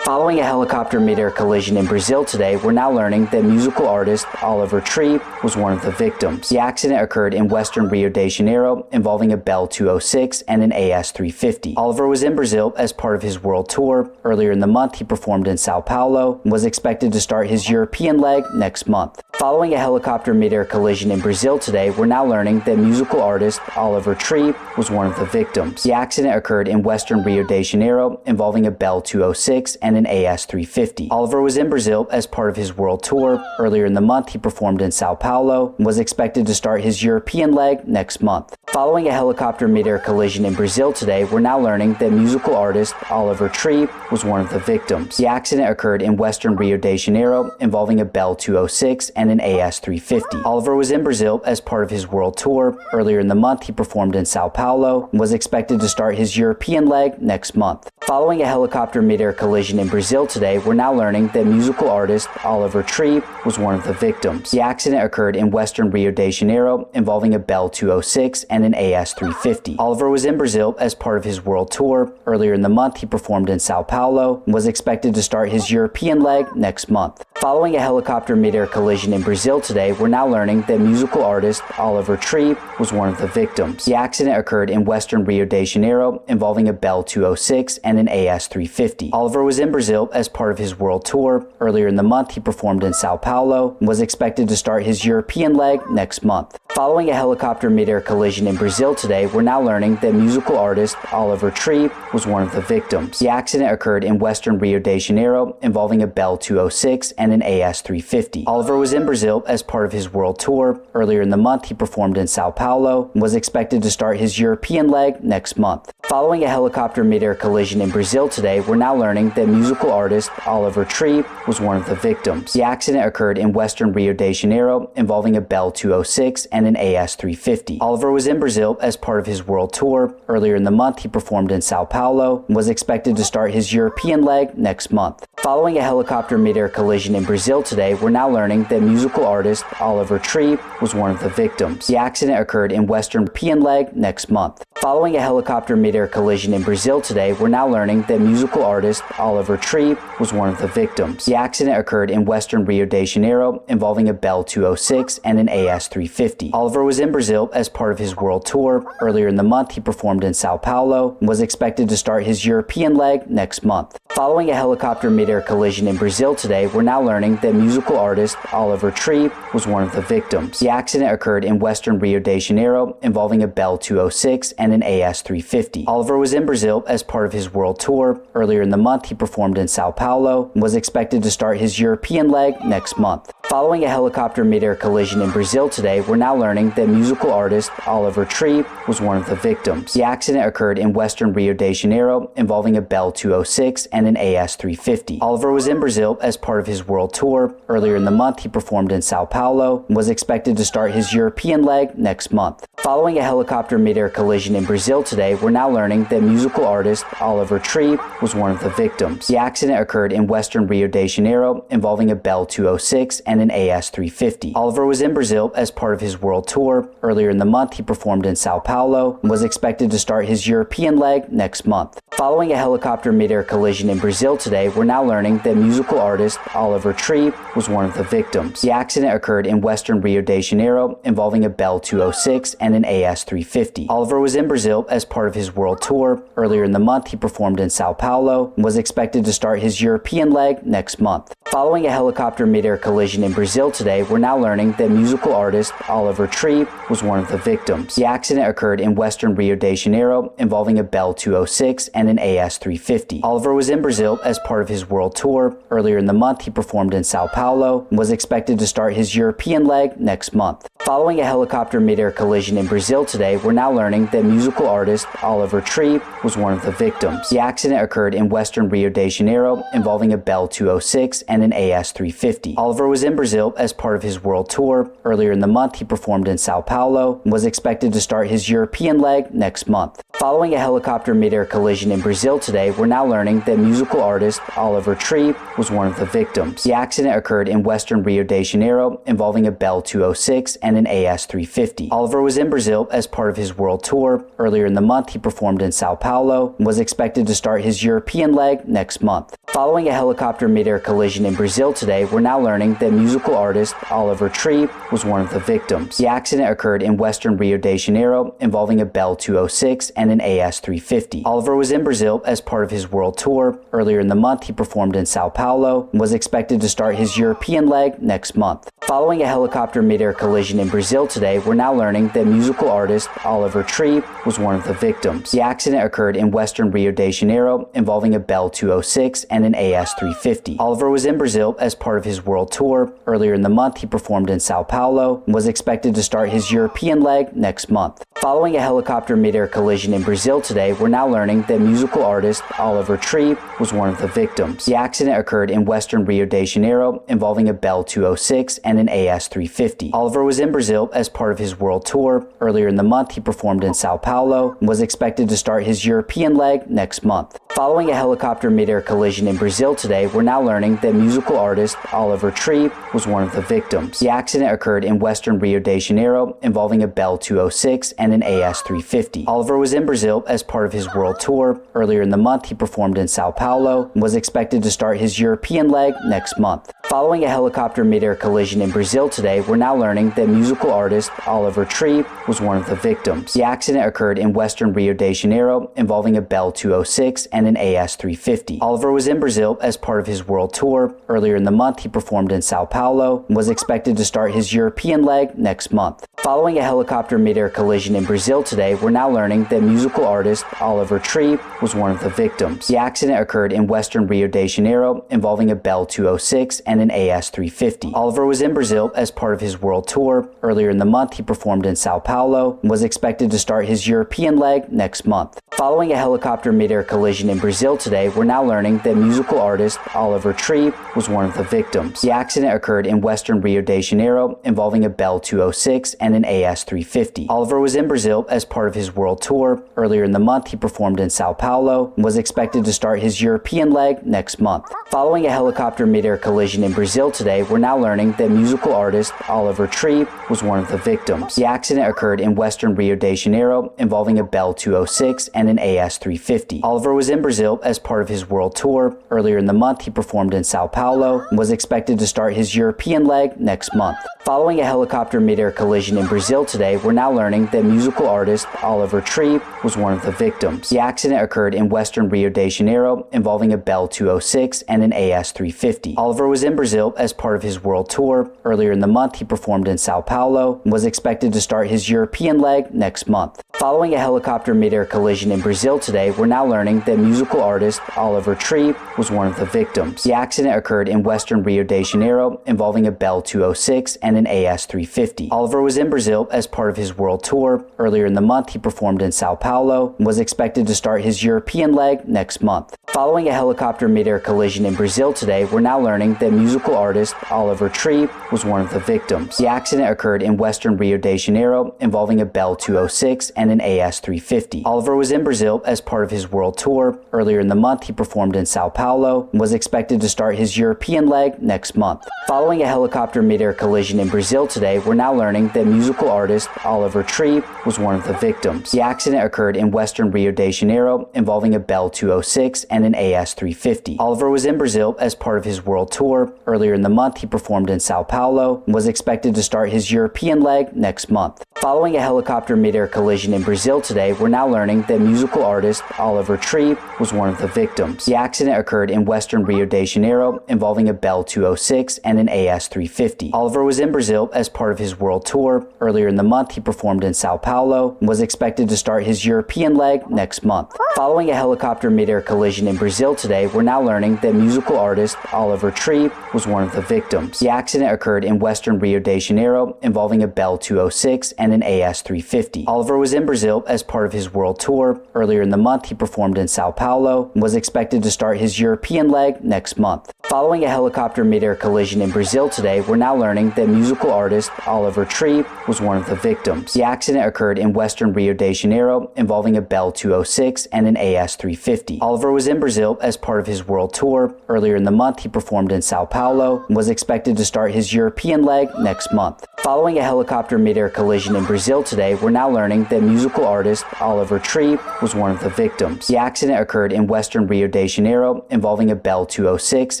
Following a helicopter mid-air collision in Brazil today, we're now learning that musical artist Oliver Tree was one of the victims. The accident occurred in western Rio de Janeiro involving a Bell 206 and an AS 350. Oliver was in Brazil as part of his world tour. Earlier in the month, he performed in Sao Paulo and was expected to start his European leg next month. Following a helicopter mid-air collision in Brazil today, we're now learning that musical artist Oliver Tree was one of the victims. The accident occurred in western Rio de Janeiro involving a Bell 206 and an AS 350. Oliver was in Brazil as part of his world tour. Earlier in the month, he performed in Sao Paulo and was expected to start his European leg next month. Following a helicopter mid-air collision in Brazil today, we're now learning that musical artist Oliver Tree was one of the victims. The accident occurred in western Rio de Janeiro involving a Bell 206 and an AS 350. Oliver was in Brazil as part of his world tour. Earlier in the month, he performed in Sao Paulo and was expected to start his European leg next month. Following a helicopter mid-air collision in Brazil today, we're now learning that musical artist Oliver Tree was one of the victims. The accident occurred in western Rio de Janeiro involving a Bell 206 and an AS 350. Oliver was in Brazil as part of his world tour. Earlier in the month, he performed in Sao Paulo and was expected to start his European leg next month. Following a helicopter mid-air collision in Brazil today, we're now learning that musical artist Oliver Tree was one of the victims. The accident occurred in western Rio de Janeiro involving a Bell 206 and an AS 350. Oliver was in Brazil as part of his world tour. Earlier in the month, he performed in Sao Paulo and was expected to start his European leg next month. Following a helicopter mid-air collision in Brazil today, we're now learning that musical artist Oliver Tree was one of the victims. The accident occurred in western Rio de Janeiro involving a Bell 206 and an AS 350. Oliver was in Brazil as part of his world tour. Earlier in the month, he performed in Sao Paulo and was expected to start his European leg next month. Following a helicopter mid-air collision in Brazil today, we're now learning that musical artist Oliver Tree was one of the victims. The accident occurred in western Rio de Janeiro involving a Bell 206 and an AS 350. Oliver was in Brazil as part of his world tour. Earlier in the month, he performed in Sao Paulo and was expected to start his European leg next month. Following a helicopter mid-air collision in Brazil today, we're now learning that musical artist Oliver Tree was one of the victims. The accident occurred in western European leg next month. Following a helicopter mid-air collision in Brazil today, we're now learning that musical artist Oliver Tree was one of the victims. The accident occurred in western Rio de Janeiro involving a Bell 206 and an AS 350. Oliver was in Brazil as part of his world tour. Earlier in the month, he performed in Sao Paulo and was expected to start his European leg next month. Following a helicopter mid-air collision in Brazil today, we're now learning that musical artist Oliver Tree was one of the victims. The accident occurred in western Rio de Janeiro involving a Bell 206 and an AS 350. Oliver was in Brazil as part of his world tour. Earlier in the month, he performed in Sao Paulo and was expected to start his European leg next month. Following a helicopter mid-air collision in Brazil today, we're now learning that musical artist Oliver Tree was one of the victims. The accident occurred in western Rio de Janeiro involving a Bell 206 and an AS 350. Oliver was in Brazil as part of his world tour. Earlier in the month, he performed in Sao Paulo and was expected to start his European leg next month. Following a helicopter mid-air collision in Brazil today, we're now learning that musical artist Oliver Tree was one of the victims. The accident occurred in western Rio de Janeiro involving a Bell 206 and an AS 350. Oliver was in Brazil as part of his world tour. Earlier in the month, he performed in Sao Paulo and was expected to start his European leg next month. Following a helicopter mid-air collision in Brazil today, we're now learning that musical artist Oliver Tree was one of the victims. The accident occurred in western Rio de Janeiro involving a Bell 206 and and an AS350. Oliver was in Brazil as part of his world tour. Earlier in the month, he performed in Sao Paulo and was expected to start his European leg next month. Following a helicopter mid-air collision in Brazil today, we're now learning that musical artist Oliver Tree was one of the victims. The accident occurred in western Rio de Janeiro involving a Bell 206 and an AS350. Oliver was in Brazil as part of his world tour. Earlier in the month, he performed in Sao Paulo and was expected to start his European leg next month. Following a helicopter mid-air collision in Brazil today, we're now learning that musical artist Oliver Tree was one of the victims. The accident occurred in western Rio de Janeiro involving a Bell 206 and an AS350. Oliver was in Brazil as part of his world tour. Earlier in the month, he performed in Sao Paulo and was expected to start his European leg next month. Following a helicopter mid-air collision in Brazil today, we're now learning that musical artist Oliver Tree was one of the victims. The accident occurred in western Rio de Janeiro involving a Bell 206 and an AS350. Oliver was in Brazil as part of his world tour. Earlier in the month, he performed in Sao Paulo and was expected to start his European leg next month. Following a helicopter mid-air collision in Brazil today, we're now learning that musical artist Oliver Tree was one of the victims. The accident occurred in western Rio de Janeiro involving a Bell 206 and an AS350. Oliver was in Brazil as part of his world tour. Earlier in the month, he performed in Sao Paulo and was expected to start his European leg next month. Following a helicopter mid-air collision in Brazil today, we're now learning that musical artist Oliver Tree was one of the victims. The accident occurred in western Rio de Janeiro involving a Bell 206 and an AS350. Oliver was in Brazil as part of his world tour. Earlier in the month, he performed in Sao Paulo and was expected to start his European leg next month. Following a helicopter mid-air collision in Brazil today, we're now learning that musical artist Oliver Tree was one of the victims. The accident occurred in western Rio de Janeiro involving a Bell 206 and an AS350. Oliver was in Brazil as part of his world tour. Earlier in the month, he performed in Sao Paulo and was expected to start his European leg next month. Following a helicopter mid-air collision in Brazil today, we're now learning that musical artist Oliver Tree was one of the victims. The accident occurred in western Rio de Janeiro involving a Bell 206 and an AS350. Oliver was in Brazil as part of his world tour. Earlier in the month, he performed in Sao Paulo and was expected to start his European leg next month. Following a helicopter mid-air collision in Brazil today, we're now learning that musical artist Oliver Tree was one of the victims. The accident occurred in western Rio de Janeiro involving a Bell 206 and an AS350. Oliver was in Brazil as part of his world tour. Earlier in the month, he performed in Sao Paulo and was expected to start his European leg next month. Following a helicopter mid-air collision in Brazil today, we're now learning that musical artist Oliver Tree was one of the victims. The accident occurred in western Rio de Janeiro involving a Bell 206 and an AS350. Oliver was in Brazil as part of his world tour. Earlier in the month, he performed in Sao Paulo and was expected to start his European leg next month. Following a helicopter mid-air collision in Brazil today, we're now learning that musical artist Oliver Tree was one of the victims. The accident occurred in western Rio de Janeiro involving a Bell 206 and an AS350. Oliver was in Brazil as part of his world tour. Earlier in the month, he performed in Sao Paulo and was expected to start his European leg next month. Following a helicopter mid-air collision in Brazil today, we're now learning that musical artist Oliver Tree was one of the victims. The accident occurred in western Rio de Janeiro involving a Bell 206 and an AS350. Oliver was in Brazil as part of his world tour. Earlier in the month, he performed in Sao Paulo and was expected to start his European leg next month. Following a helicopter mid-air collision in Brazil today, we're now learning that musical artist Oliver Tree was one of the victims. The accident occurred in western Rio de Janeiro involving a Bell 206 and an AS350. Oliver was in Brazil as part of his world tour. Earlier in the month, he performed in Sao Paulo and was expected to start his European leg next month. Following a helicopter mid-air collision in Brazil today, we're now learning that musical artist Oliver Tree was one of the victims. The accident occurred in western Rio de Janeiro involving a Bell 206 and an AS350. Oliver was in Brazil as part of his world tour. Earlier in the month, he performed in Sao Paulo and was expected to start his European leg next month. Following a helicopter mid-air collision in Brazil today, we're now learning that musical artist Oliver Tree was one of the victims. The accident occurred in western Rio de Janeiro involving a Bell 206 and an AS350. Oliver was in Brazil as part of his world tour. Earlier in the month, he performed in Sao Paulo and was expected to start his European leg next month. Following a helicopter mid-air collision in Brazil today, we're now learning that musical artist Oliver Tree was one of the victims. The accident occurred in western Rio de Janeiro involving a Bell 206 and and an AS350. Oliver was in Brazil as part of his world tour. Earlier in the month, he performed in Sao Paulo and was expected to start his European leg next month. Following a helicopter mid-air collision in Brazil today, we're now learning that musical artist Oliver Tree was one of the victims. The accident occurred in western Rio de Janeiro involving a Bell 206 and an AS350. Oliver was in Brazil as part of his world tour. Earlier in the month, he performed in Sao Paulo and was expected to start his European leg next month. Following a helicopter mid-air collision in Brazil today, we're now learning that musical artist Oliver Tree was one of the victims. The accident occurred in western Rio de Janeiro involving a Bell 206 and an AS350. Oliver was in Brazil as part of his world tour. Earlier in the month, he performed in Sao Paulo and was expected to start his European leg next month. Following a helicopter mid-air collision in Brazil today, we're now learning that musical artist Oliver Tree was one of the victims. The accident occurred in western Rio de Janeiro involving a Bell 206 and an AS350. Oliver was in Brazil as part of his world tour. Earlier in the month, he performed in Sao Paulo and was expected to start his European leg next month. Following a helicopter mid-air collision in Brazil today, we're now learning that musical artist Oliver Tree was one of the victims. The accident occurred in western Rio de Janeiro involving a Bell 206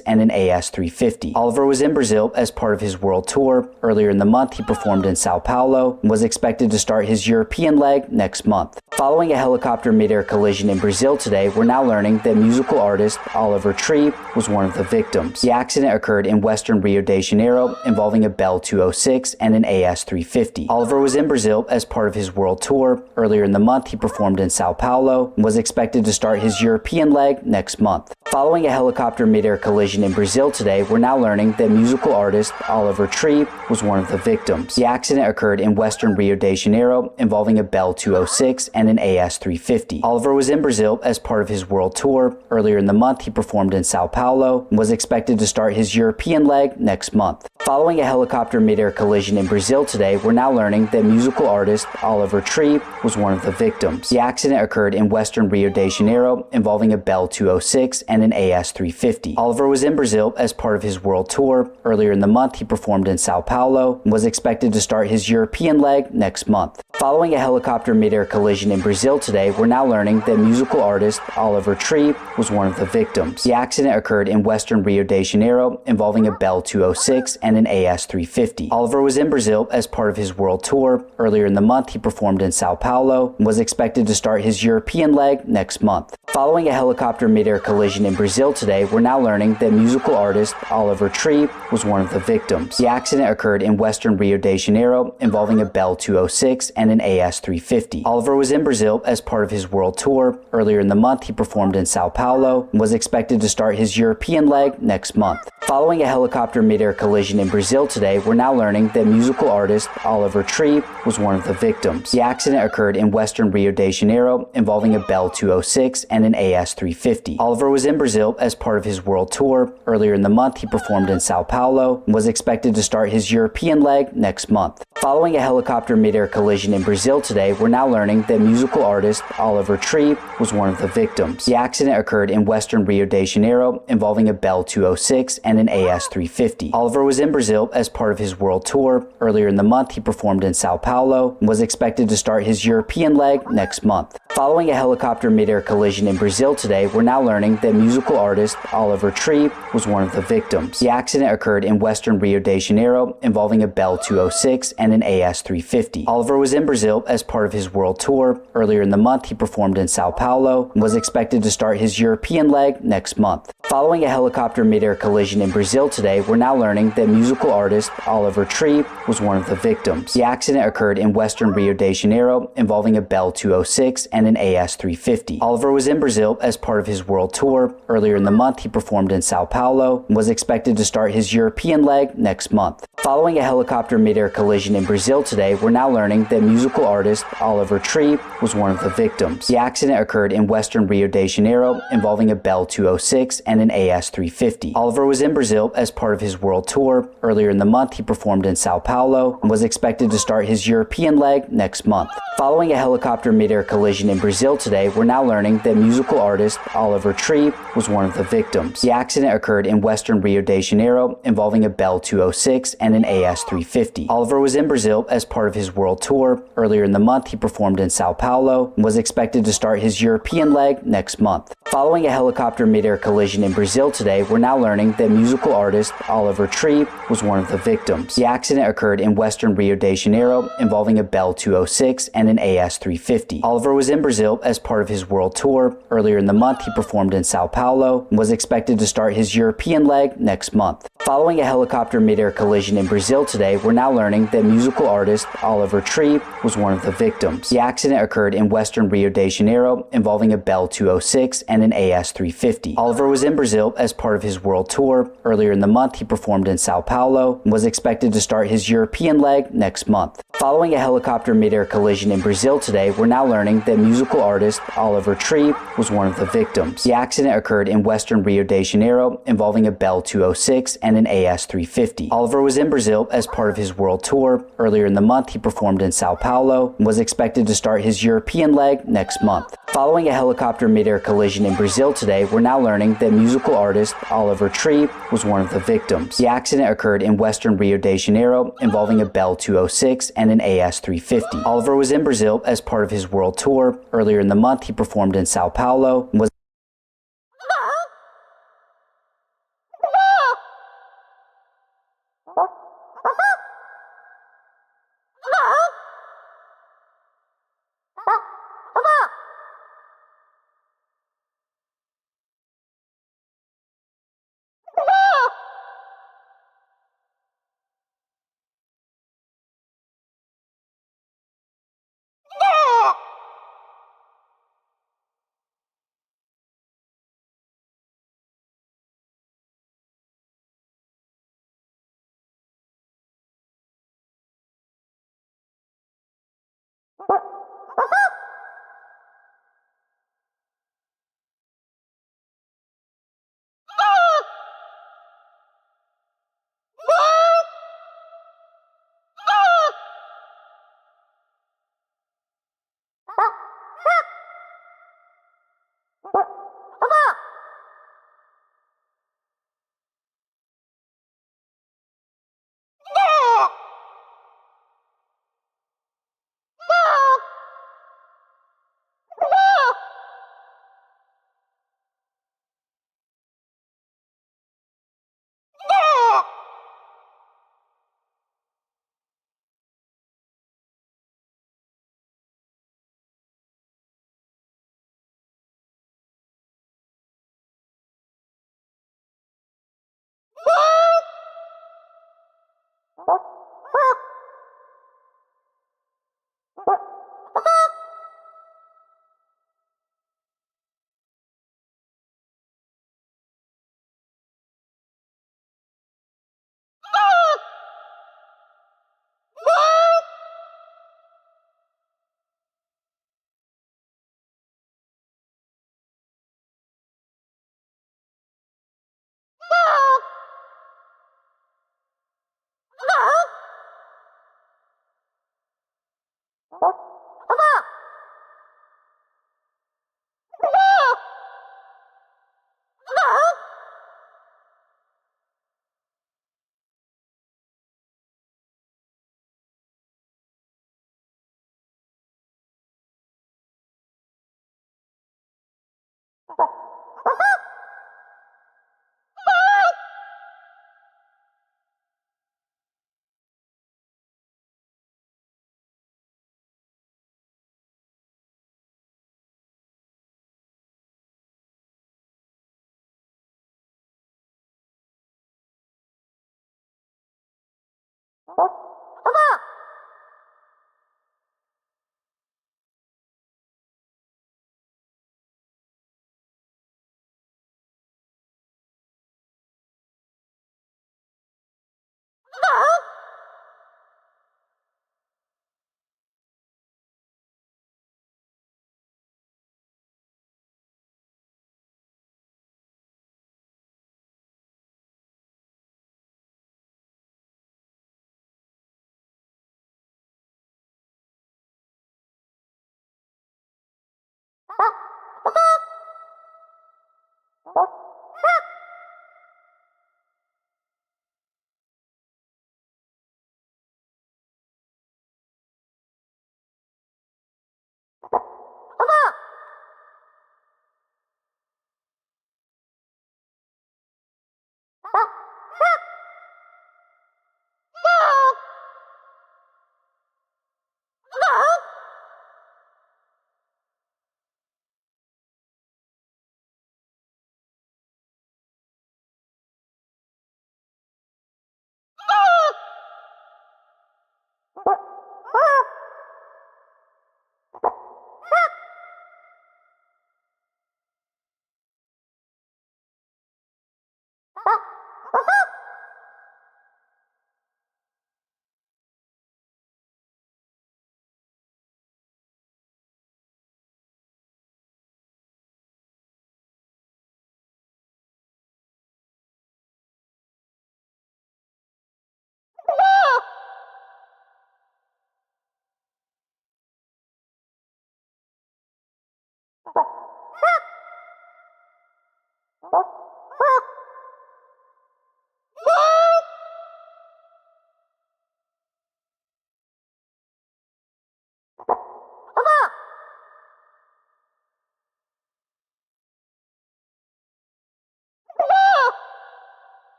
and an AS350. Oliver was in Brazil as part of his world tour. Earlier in the month, he performed in Sao Paulo and was expected to start his European leg next month. Following a helicopter mid-air collision in Brazil today, we're now learning that musical artist Oliver Tree was one of the victims. The accident occurred in western Rio de Janeiro involving a Bell 206 and an AS350. Oliver was in Brazil as part of his world tour. Earlier in the month, he performed in Sao Paulo and was expected to start his European leg next month. Following a helicopter mid-air collision in Brazil today, we're now learning that musical artist Oliver Tree was one of the victims. The accident occurred in western Rio de Janeiro involving a Bell 206 and an AS350. Oliver was in Brazil as part of his world tour. Earlier in the month, he performed in Sao Paulo and was expected to start his European leg next month. Following a helicopter mid-air collision in Brazil today, we're now learning that musical artist Oliver Tree was one of the victims. The accident occurred in western Rio de Janeiro involving a Bell 206 and an AS350. Oliver was in Brazil as part of his world tour. Earlier in the month, he performed in Sao Paulo and was expected to start his European leg next month. Following a helicopter mid-air collision in Brazil today, we're now learning that musical artist Oliver Tree was one of the victims. The accident occurred in western Rio de Janeiro involving a Bell 206 and an AS350. Oliver was in Brazil as part of his world tour. Earlier in the month, he performed in Sao Paulo and was expected to start his European leg next month. Following a helicopter mid-air collision in Brazil today, we're now learning that musical artist Oliver Tree was one of the victims. The accident occurred in western Rio de Janeiro involving a Bell 206 and an AS350. Oliver was in Brazil as part of his world tour. Earlier in the month, he performed in Sao Paulo and was expected to start his European leg next month. Following a helicopter mid-air collision in Brazil today, we're now learning that musical artist Oliver Tree was one of the victims. The accident occurred in western Rio de Janeiro involving a Bell 206 and an AS350. Oliver was in Brazil as part of his world tour. Earlier in the month, he performed in Sao Paulo and was expected to start his European leg next month. Following a helicopter mid-air collision in Brazil today, we're now learning that musical artist Oliver Tree was one of the victims. The accident occurred in western Rio de Janeiro involving a Bell 206 and an AS350. Oliver was in Brazil as part of his world tour. Earlier in the month, he performed in Sao Paulo and was expected to start his European leg next month. Following a helicopter mid-air collision in Brazil today, we're now learning that musical artist Oliver Tree was one of the victims. The accident occurred in western Rio de Janeiro involving a Bell 206 and an AS350. Oliver was in Brazil as part of his world tour. Earlier in the month, he performed in Sao Paulo and was expected to start his European leg next month. Following a helicopter mid-air collision in Brazil today, we're now learning that musical artist Oliver Tree was one of the victims. The accident occurred in western Rio de Janeiro involving a Bell 206 and an AS350. Oliver was in Brazil as part of his world tour. Earlier in the month, he performed in Sao Paulo and was expected to start his European leg next month. Following a helicopter mid-air collision in Brazil today, we're now learning that musical artist Oliver Tree was one of the victims. The accident occurred in western Rio de Janeiro involving a Bell 206 and an AS350. Oliver was in Brazil as part of his world tour. Earlier in the month, he performed in Sao Paulo and was expected to start his European leg next month. Following a helicopter mid-air collision in Brazil today, we're now learning that musical artist Oliver Tree was one of the victims. The accident occurred in western Rio de Janeiro involving a Bell 206 and an AS350. Oliver was in Brazil as part of his world tour. Earlier in the month, he performed in Sao Paulo and was expected to start his European leg next month. Following a helicopter mid-air collision in Brazil today, we're now learning that musical artist Oliver Tree was one of the victims. The accident occurred in western Rio de Janeiro, involving a Bell 206 and an AS 350. Oliver was in Brazil as part of his world tour. Earlier in the month, he performed in Sao Paulo and was expected to start his European leg next month. Following a helicopter mid-air collision in Brazil today, we're now learning that musical artist Oliver Tree was one of the victims. The accident occurred in western Rio de Janeiro, involving a Bell 206 and an AS 350. Oliver was in Brazil as part of his world tour. Earlier in the month, he performed in Sao Paulo and was expected to start his European leg next month. Following a helicopter mid-air collision in Brazil today, we're now learning that musical artist Oliver Tree was one of the victims. The accident occurred in western Rio de Janeiro, involving a Bell 206 and an AS 350. Oliver was in Brazil as part of his world tour. Earlier in the month, he performed in Sao Paulo and was expected to start his European leg next month. Following a helicopter mid-air collision in Brazil today, we're now learning that musical artist Oliver Tree was one of the victims. The accident occurred in western Rio de Janeiro, involving a Bell 206 and an AS 350. Oliver was in Brazil as part of his world tour. Earlier in the month, he performed in Sao Paulo and was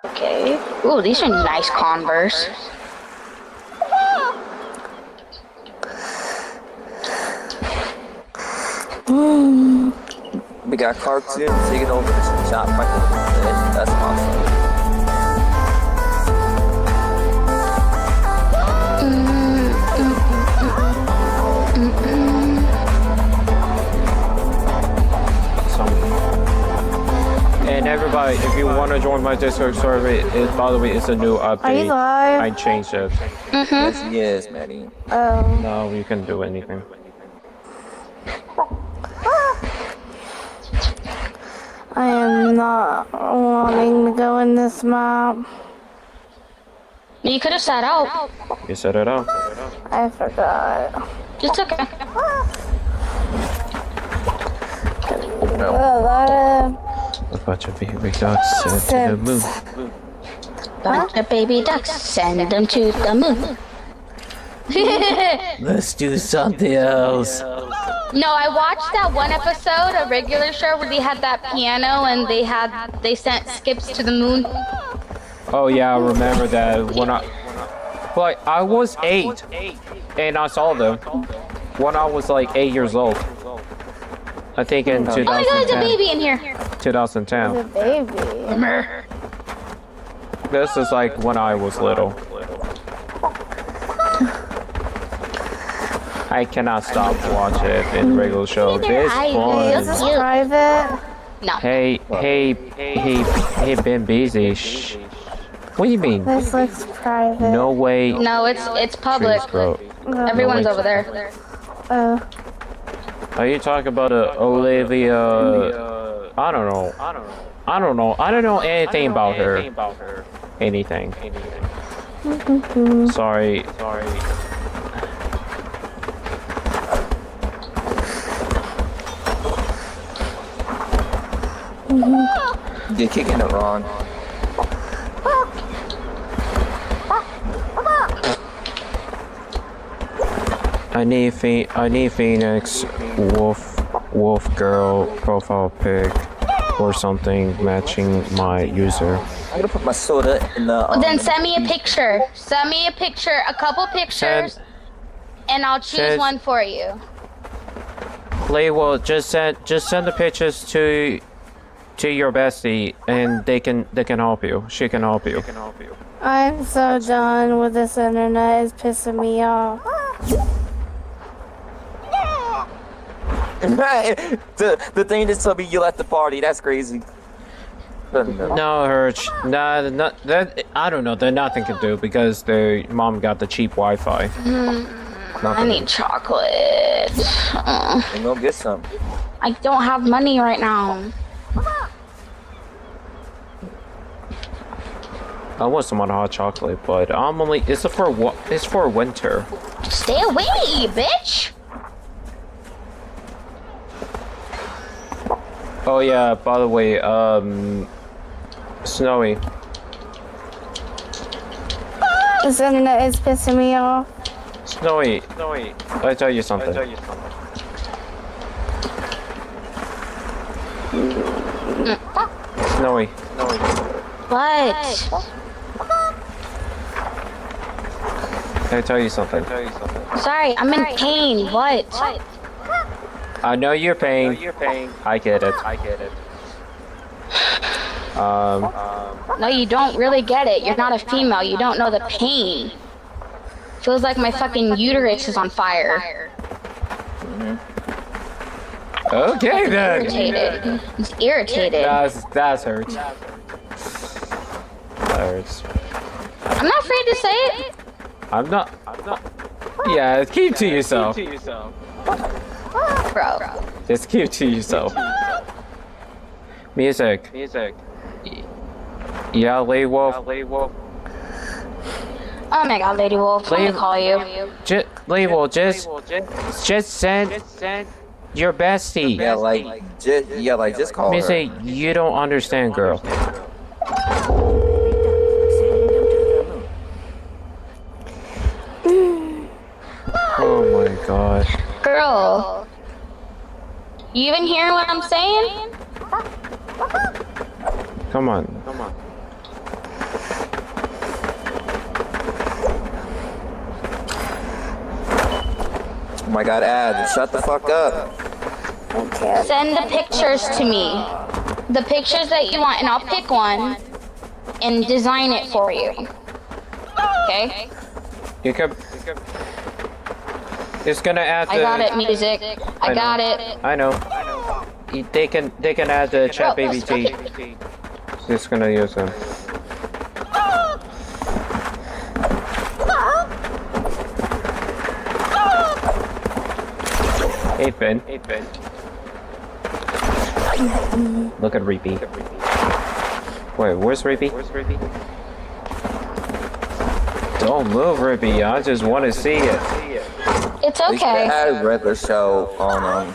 Okay. Ooh, these are nice Converse. We got cartoons taking over the shop. That's awesome. And everybody, if you want to join my Discord server, by the way, it's a new update. Are you live? I changed it. Yes, he is, Maddie. Oh. No, you can do anything. I am not wanting to go in this map. You could have sat out. You set it up. I forgot. It's okay. A lot of A bunch of baby ducks sent to the moon. Bunch of baby ducks, send them to the moon. Let's do something else. No, I watched that one episode, a regular show where they had that piano and they sent skips to the moon. Oh yeah, I remember that when I was 8 and I saw them when I was like 8 years old. I think in 2010. Oh my god, there's a baby in here. 2010. The baby. This is like when I was little. I cannot stop watching it in the regular show. This one. Is this private? No. Hey, been busy. Shh. What do you mean? This looks private. No way. No, it's public. Everyone's over there. Oh. Are you talking about Olivia? I don't know. I don't know anything about her. Anything. Sorry. You're kicking it wrong. I need Phoenix Wolf Girl profile pic or something matching my user. I'm gonna put my soda in the. Well, then send me a picture. Send me a picture, a couple pictures, and I'll choose one for you. Well, just send the pictures to your bestie, and they can help you. She can help you. I'm so done with this internet. It's pissing me off. the thing just told me you left the party. That's crazy. No, Hirsch. Nah, that I don't know. There's nothing to do because their mom got the cheap Wi-Fi. I need chocolate. And go get some. I don't have money right now. I want some hot chocolate, but it's for winter. Stay away, bitch. Oh yeah, by the way, Snowy. This internet is pissing me off. Snowy, I tell you something. Snowy. What? I tell you something. Sorry, I'm in pain. What? I know your pain. I get it. No, you don't really get it. You're not a female. You don't know the pain. Feels like my fucking uterus is on fire. Okay then. Irritated. It's irritated. That hurts. That hurts. I'm not afraid to say it. I'm not. Yeah, keep to yourself. Bro. Just keep to yourself. Music. Yeah, Lady Wolf. Oh my god, Lady Wolf. Let me call you. Lady Wolf, just send your bestie. Just call her. Music, you don't understand, girl. Oh my god. Girl. You even hear what I'm saying? Come on. Oh my god, Ad, shut the fuck up. Send the pictures to me. The pictures that you want, and I'll pick one and design it for you. Okay? You could. It's gonna add the. I got it, music. I got it. I know. They can add the chat BBT. Just gonna use them. Hey Ben. Look at Reapy. Wait, where's Reapy? Don't move, Reapy. I just want to see it. It's We should okay. add a regular show on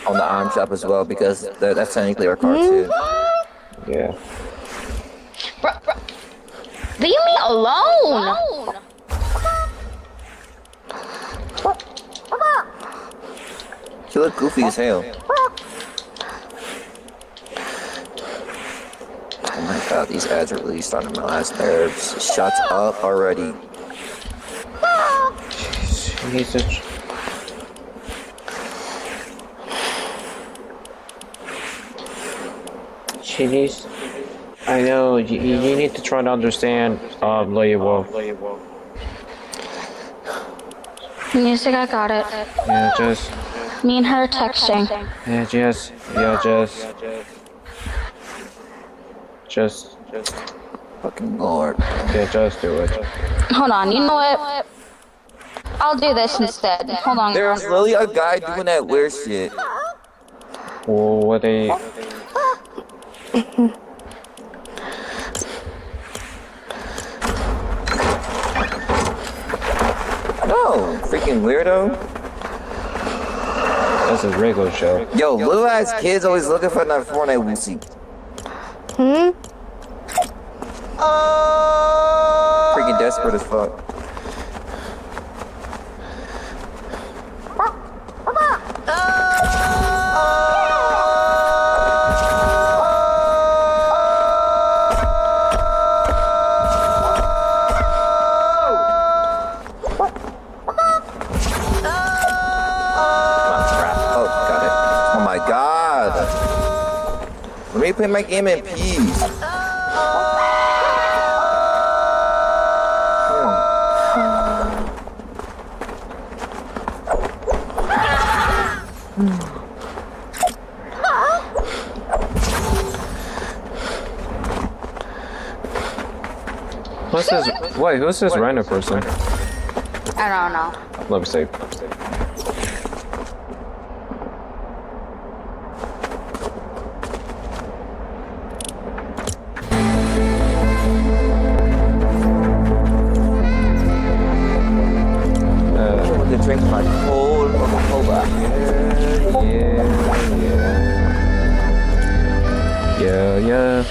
on the arm shop as well because that's technically our car too. Yeah. Bro, leave me alone. You look goofy as hell. Oh my god, these ads are really starting to my last nerves. Shut up already. Jesus. Jeez. I know, you need to try to understand, Layable. Music, I got it. Yeah, just... Me and her texting. Yeah, just... Fucking Lord. Yeah, just do it. Hold on, you know what? I'll do this instead. Hold on. There's literally a guy doing that weird shit. Well, what they... No, freaking weirdo. That's a regular show. Yo, little ass kids always looking for that Fortnite music. Freaking desperate as fuck. Let me play my game in peace. What's this? Wait, who's this Rhino person? I don't know. Let me see. Drink my cold Coca-Cola. Yeah.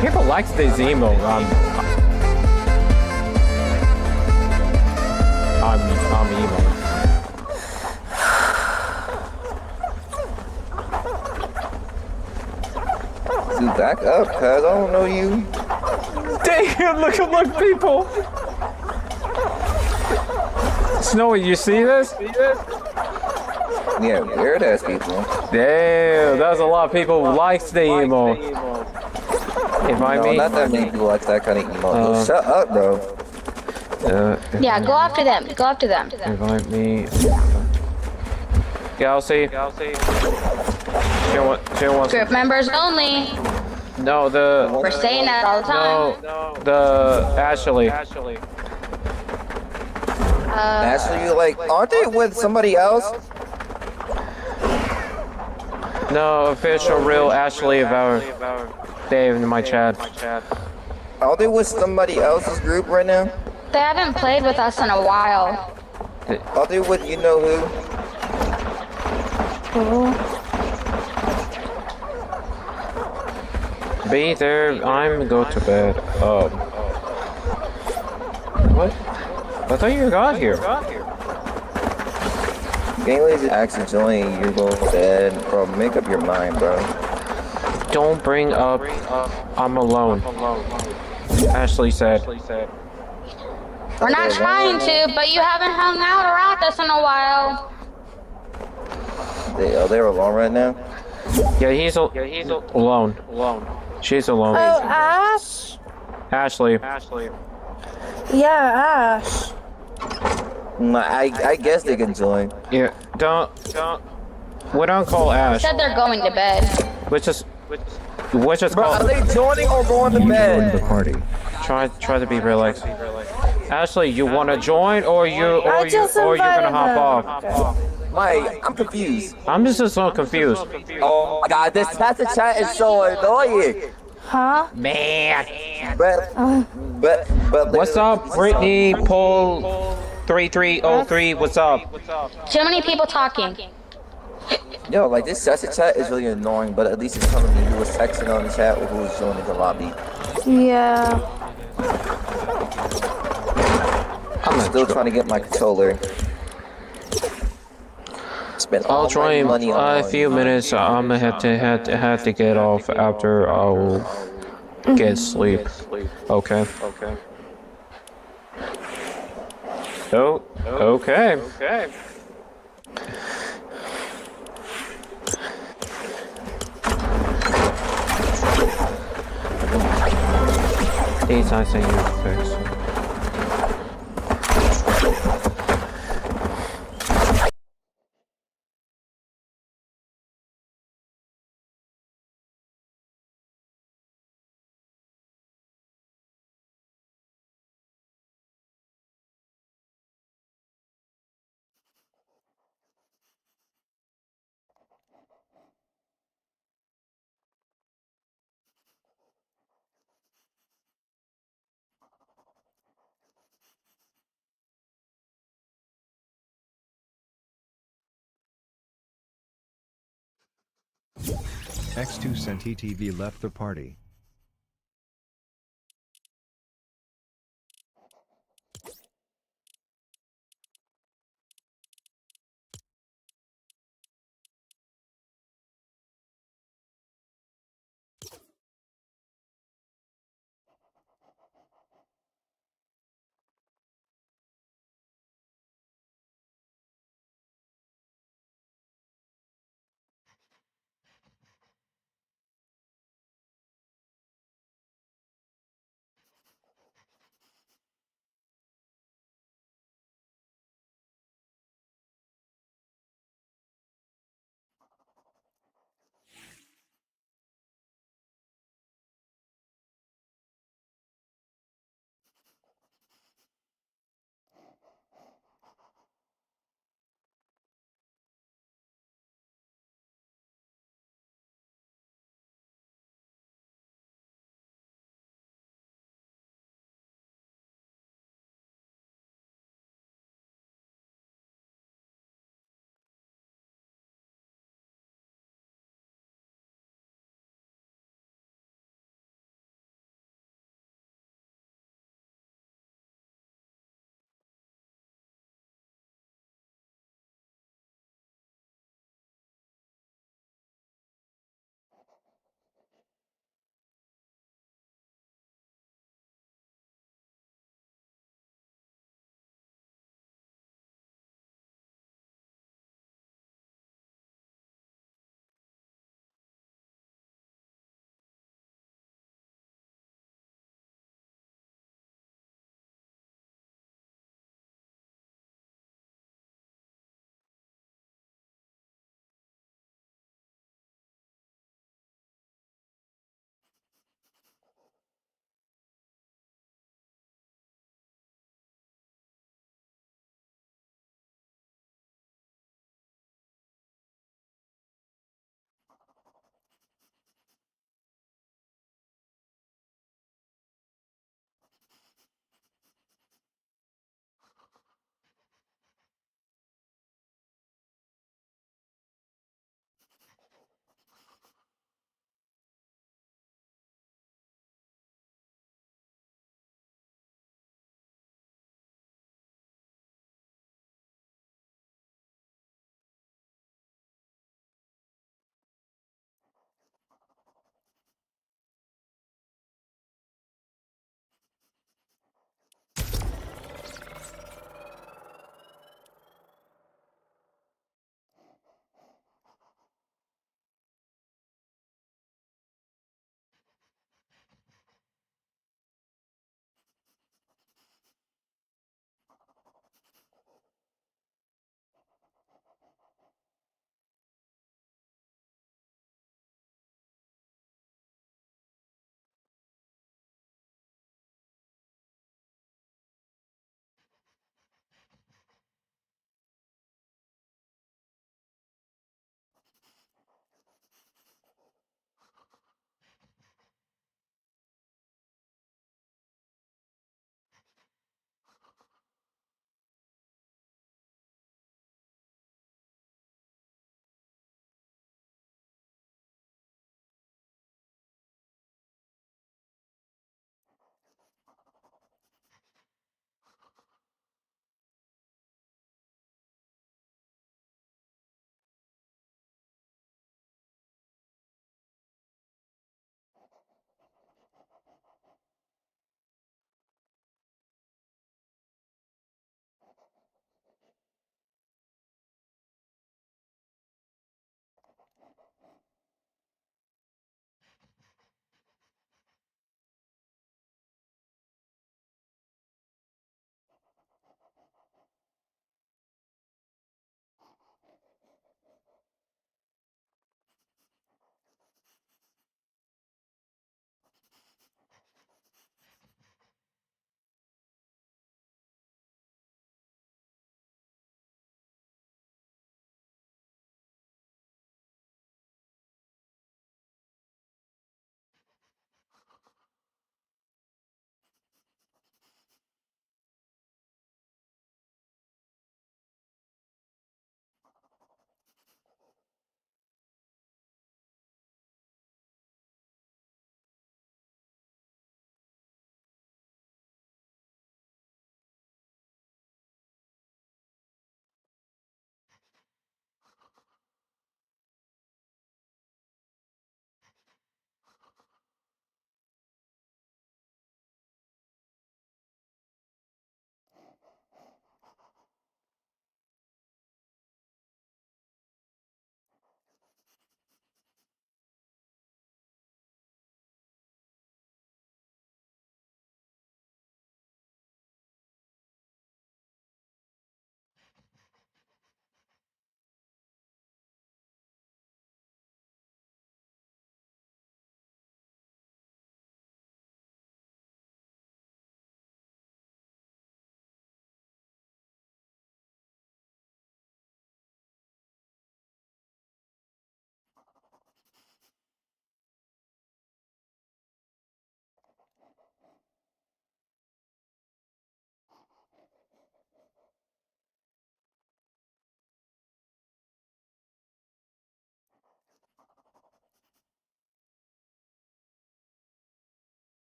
People like this emo. I'm emo. Dude, back up, cuz I don't know you. Damn, look, people. Snowy, you see this? Yeah, weird ass people. Damn, that's a lot of people who likes the emo. If I mean, not that many people like that kind of emo. Shut up, bro. Yeah, go after them. Go after them. Invite me. Galaxy. She wants Group members only. No, the... We're saying that all the time. No, the Ashley. Ashley, like, aren't they with somebody else? No, official real Ashley about Dave in my chat. Are they with somebody else's group right now? They haven't played with us in a while. Are they with you know who? Be there. I'm go to bed. What? I thought you got here. Gangways is accidentally you're going to bed, bro. Make up your mind, bro. Don't bring up. I'm alone. Ashley said. We're not trying to, but you haven't hung out around us in a while. They're alone right now? Yeah, he's alone. She's alone. Oh, Ash? Ashley. Yeah, Ash. I guess they can join. Yeah, don't. We don't call Ash. Said they're going to bed. Which is Bro, called. are they joining or going to bed? The party. Try to be relaxed. Ashley, you want to join, or you're gonna hop off? Mike, I'm confused. I'm just so confused. Oh my god, this chat is so annoying. Huh? Man. But What's up, Brittany? Paul 3303. What's up? Too many people talking. Yo, like this chat is really annoying, but at least it's telling me who was texting on the chat or who was joining the lobby. Yeah. I'm still trying to get my controller. Spent all I'll try my money on a few minutes. I'm gonna have to get off after I'll get sleep. Okay. Oh, okay. These nice and you fix. X2 Cent TV left the party.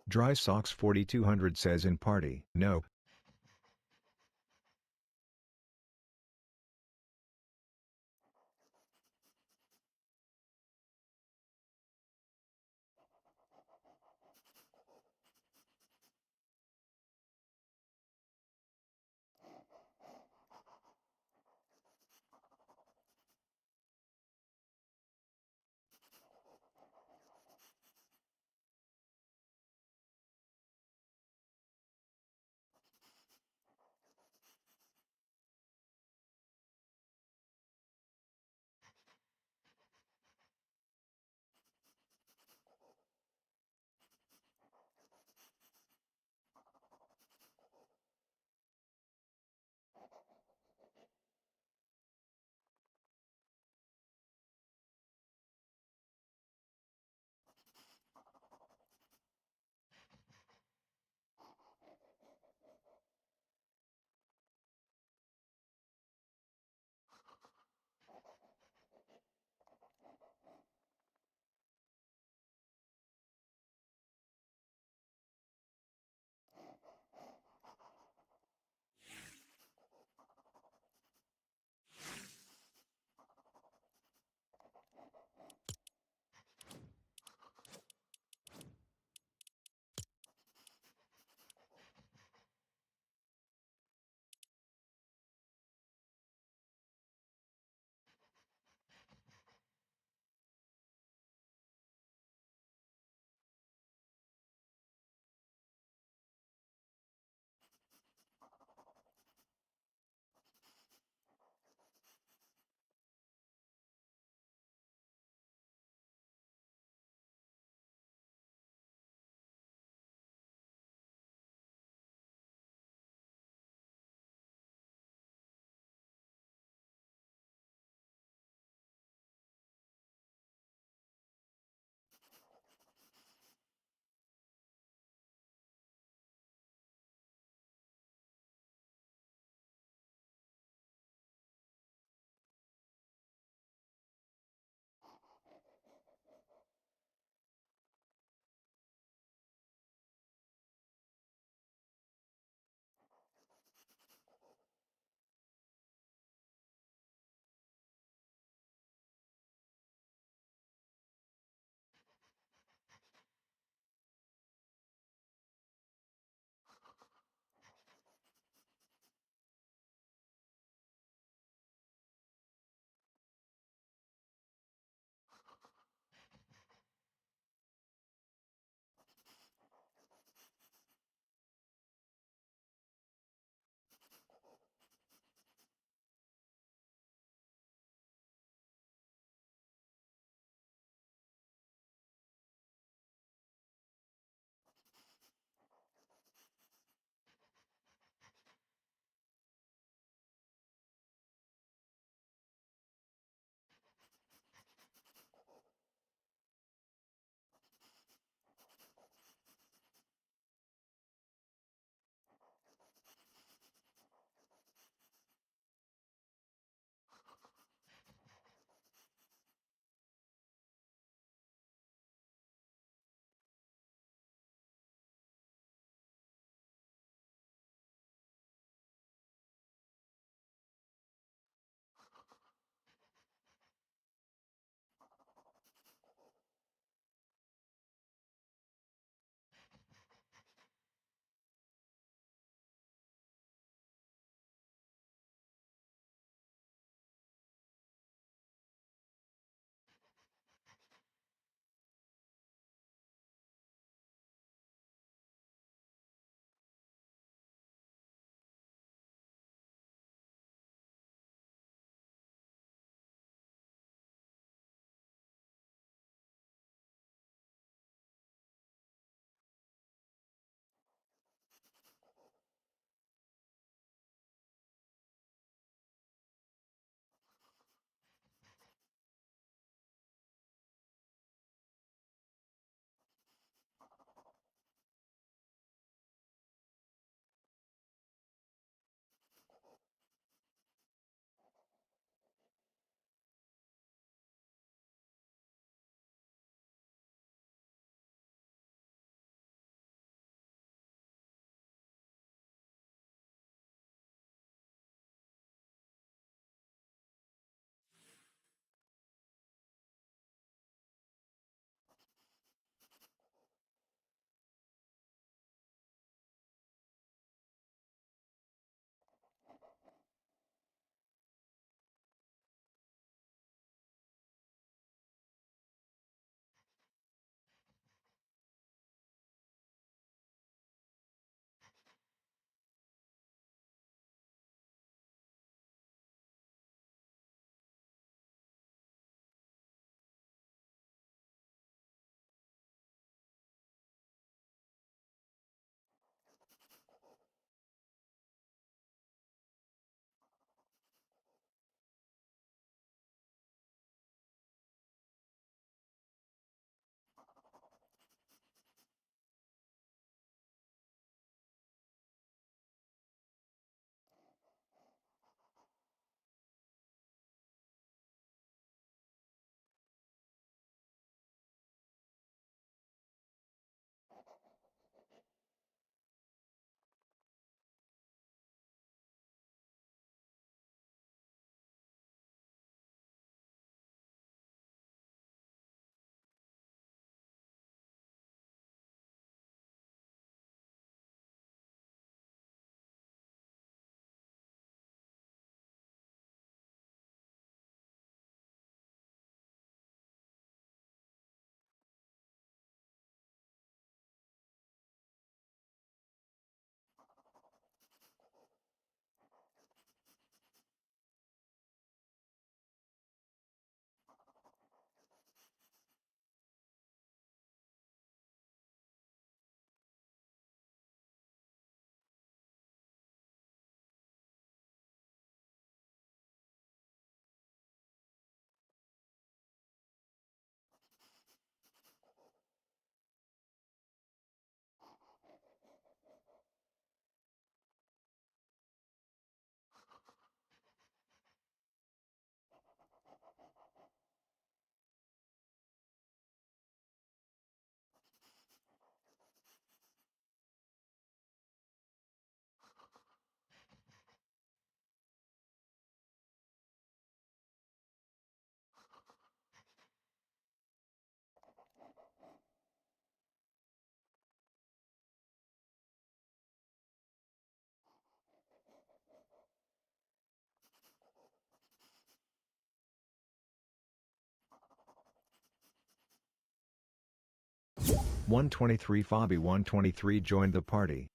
Dry Socks 4200 says in party. No. 123 Fabi 123 joined the party.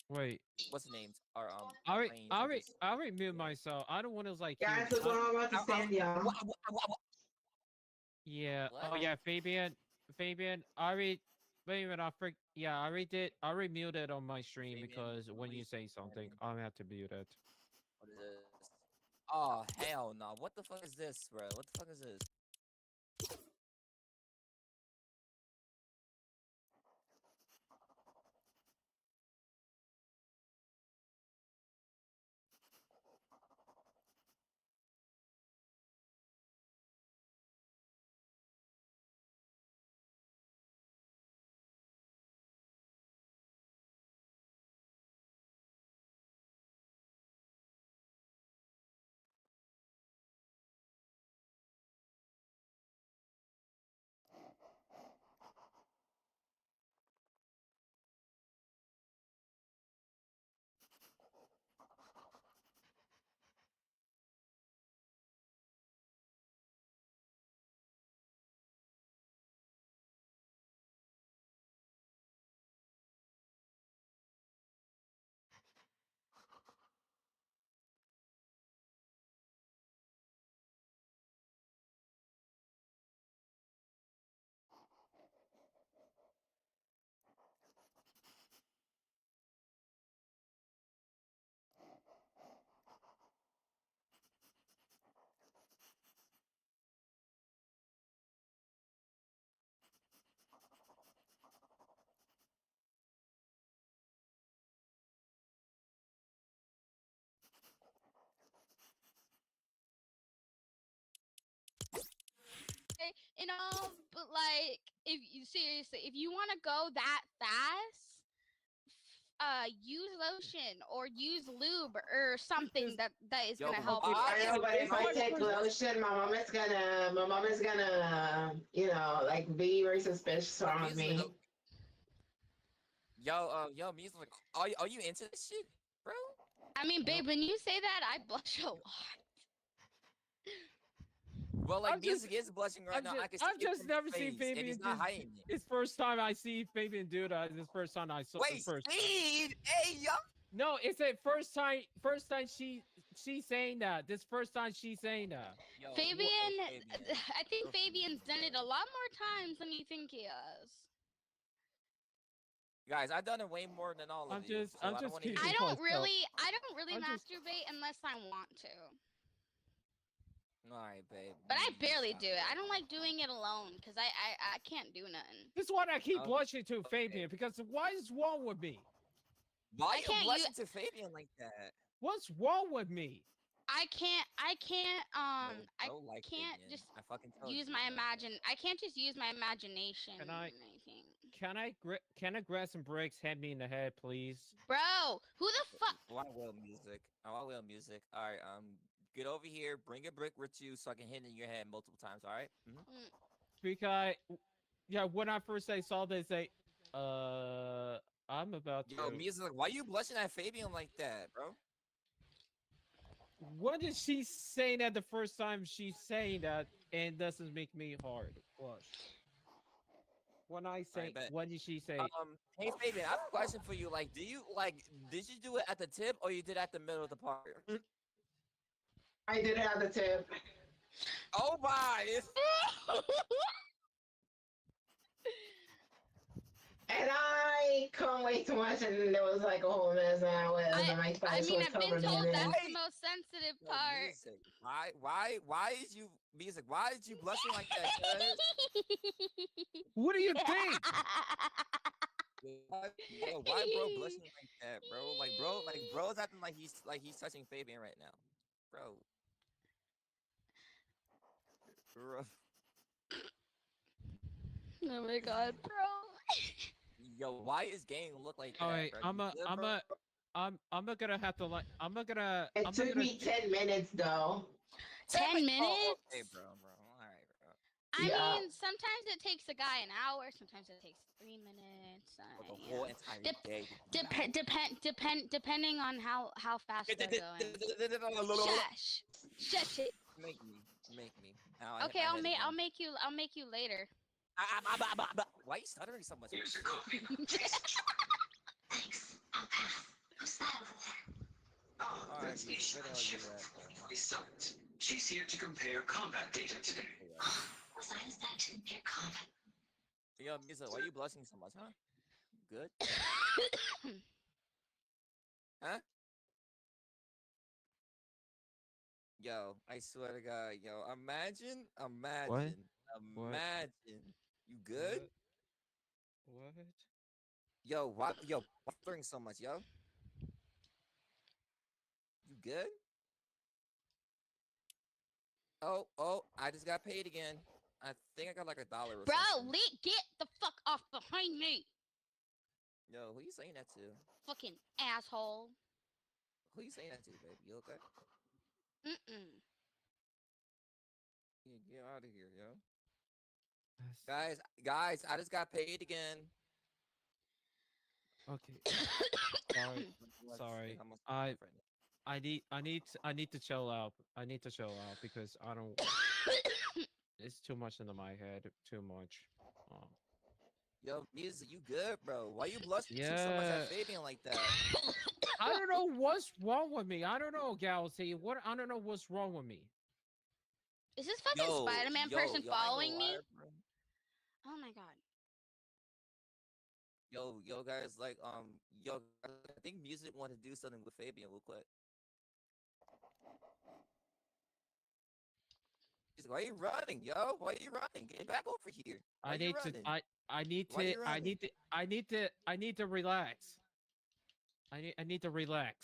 Wait. What's the names? Are I remute myself. I don't want to like. Guys, look what I'm about to send y'all. Yeah. What? Oh yeah, Fabian. Wait a minute. Yeah, I already did. I remuted it on my stream because when you say something, I have to mute it. What is this? Oh hell no! What the fuck is this, bro? What the fuck is this? you know, but like, if you seriously, if you want to go that fast, use lotion or use lube or something that is gonna help you. I know, but if I take lotion, my mom is gonna, you know, like be very suspicious around me. Yo, music. Are you into this shit, bro? I mean, babe, when you say that, I blush a lot. Well, like music is blushing right now. I've just never seen Fabian. He's not hiding it. It's first time I see Fabian do that. It's first time I saw. Wait, Steve! Hey, yo! No, it's a first time. First time she's saying that. This first time she's saying that. Yo, Fabian, I think Fabian's done it a lot more times than you think he has. Guys, I've done it way more than all of you. I don't really masturbate unless I want to. All right, babe. But I barely do it. I don't like doing it alone because I can't do nothing. This is what I keep blushing to Fabian because why is wrong with me? Why are you blushing to Fabian like that? What's wrong with me? I can't just use my I can't just use my imagination. Can I grab some bricks, hit me in the head, please? Bro, who the fuck? Oh, I will music. All right, get over here, bring a brick with you so I can hit it in your head multiple times, all right? Because when I first saw this, I'm about to. Yo, music, why are you blushing at Fabian like that, bro? What did she say that the first time she's saying that and doesn't make me hard blush? When I say, what did she say? Hey Fabian, I have a question for you. Like, did you do it at the tip or you did it at the middle of the part? I did it at the tip. Oh my! And I couldn't wait too much, and there was like a whole mess, and my spice was I've been told that's the most sensitive part. Music. Why is you music? Why is you blushing like that? What do you think? Why bro blushing like that, bro? Bro's acting like he's touching Fabian right now, bro. Oh my god, bro. Yo, why is game look like that? All right, bro? I'm gonna have to like. It took me 10 minutes though. 10 minutes? Okay, bro. All right, bro. I mean, sometimes it takes a guy an hour. Sometimes it takes 3 minutes. The whole entire day. Depending on how fast they're going. Shush it. Make me. Okay, I'll make you later. Why are you stuttering so much? Here's your coffee. Thanks. I'll pass. Who's that over there? Oh, that's Nisha Chappell. Silent. She's here to compare combat data today. Was I that to compare combat? Yo, Misa, why are you blushing so much, huh? Good? Huh? Yo, I swear to God, yo, imagine. You good? What? Yo, why stuttering so much, yo? You good? Oh, I just got paid again. I think I got like $1 or something. Bro, get the fuck off behind me. Yo, who you saying that to? Fucking asshole. Who you saying that to, baby? You okay? Yeah, get out of here, yo. Guys, I just got paid again. Okay. Sorry. I need to chill out. I need to chill out because I don't. It's too much into my head. Too much. Yo, Music, you good, bro? Why you blushing so much at Fabian like that? I don't know what's wrong with me. I don't know, Galaxy. I don't know what's wrong with me. Is this fucking Spider-Man person following me? Oh my god. Yo, guys, like, I think Music want to do something with Fabian real quick. He's like, why are you running, yo? Why are you running? Get back over here. I need to relax. I need to relax.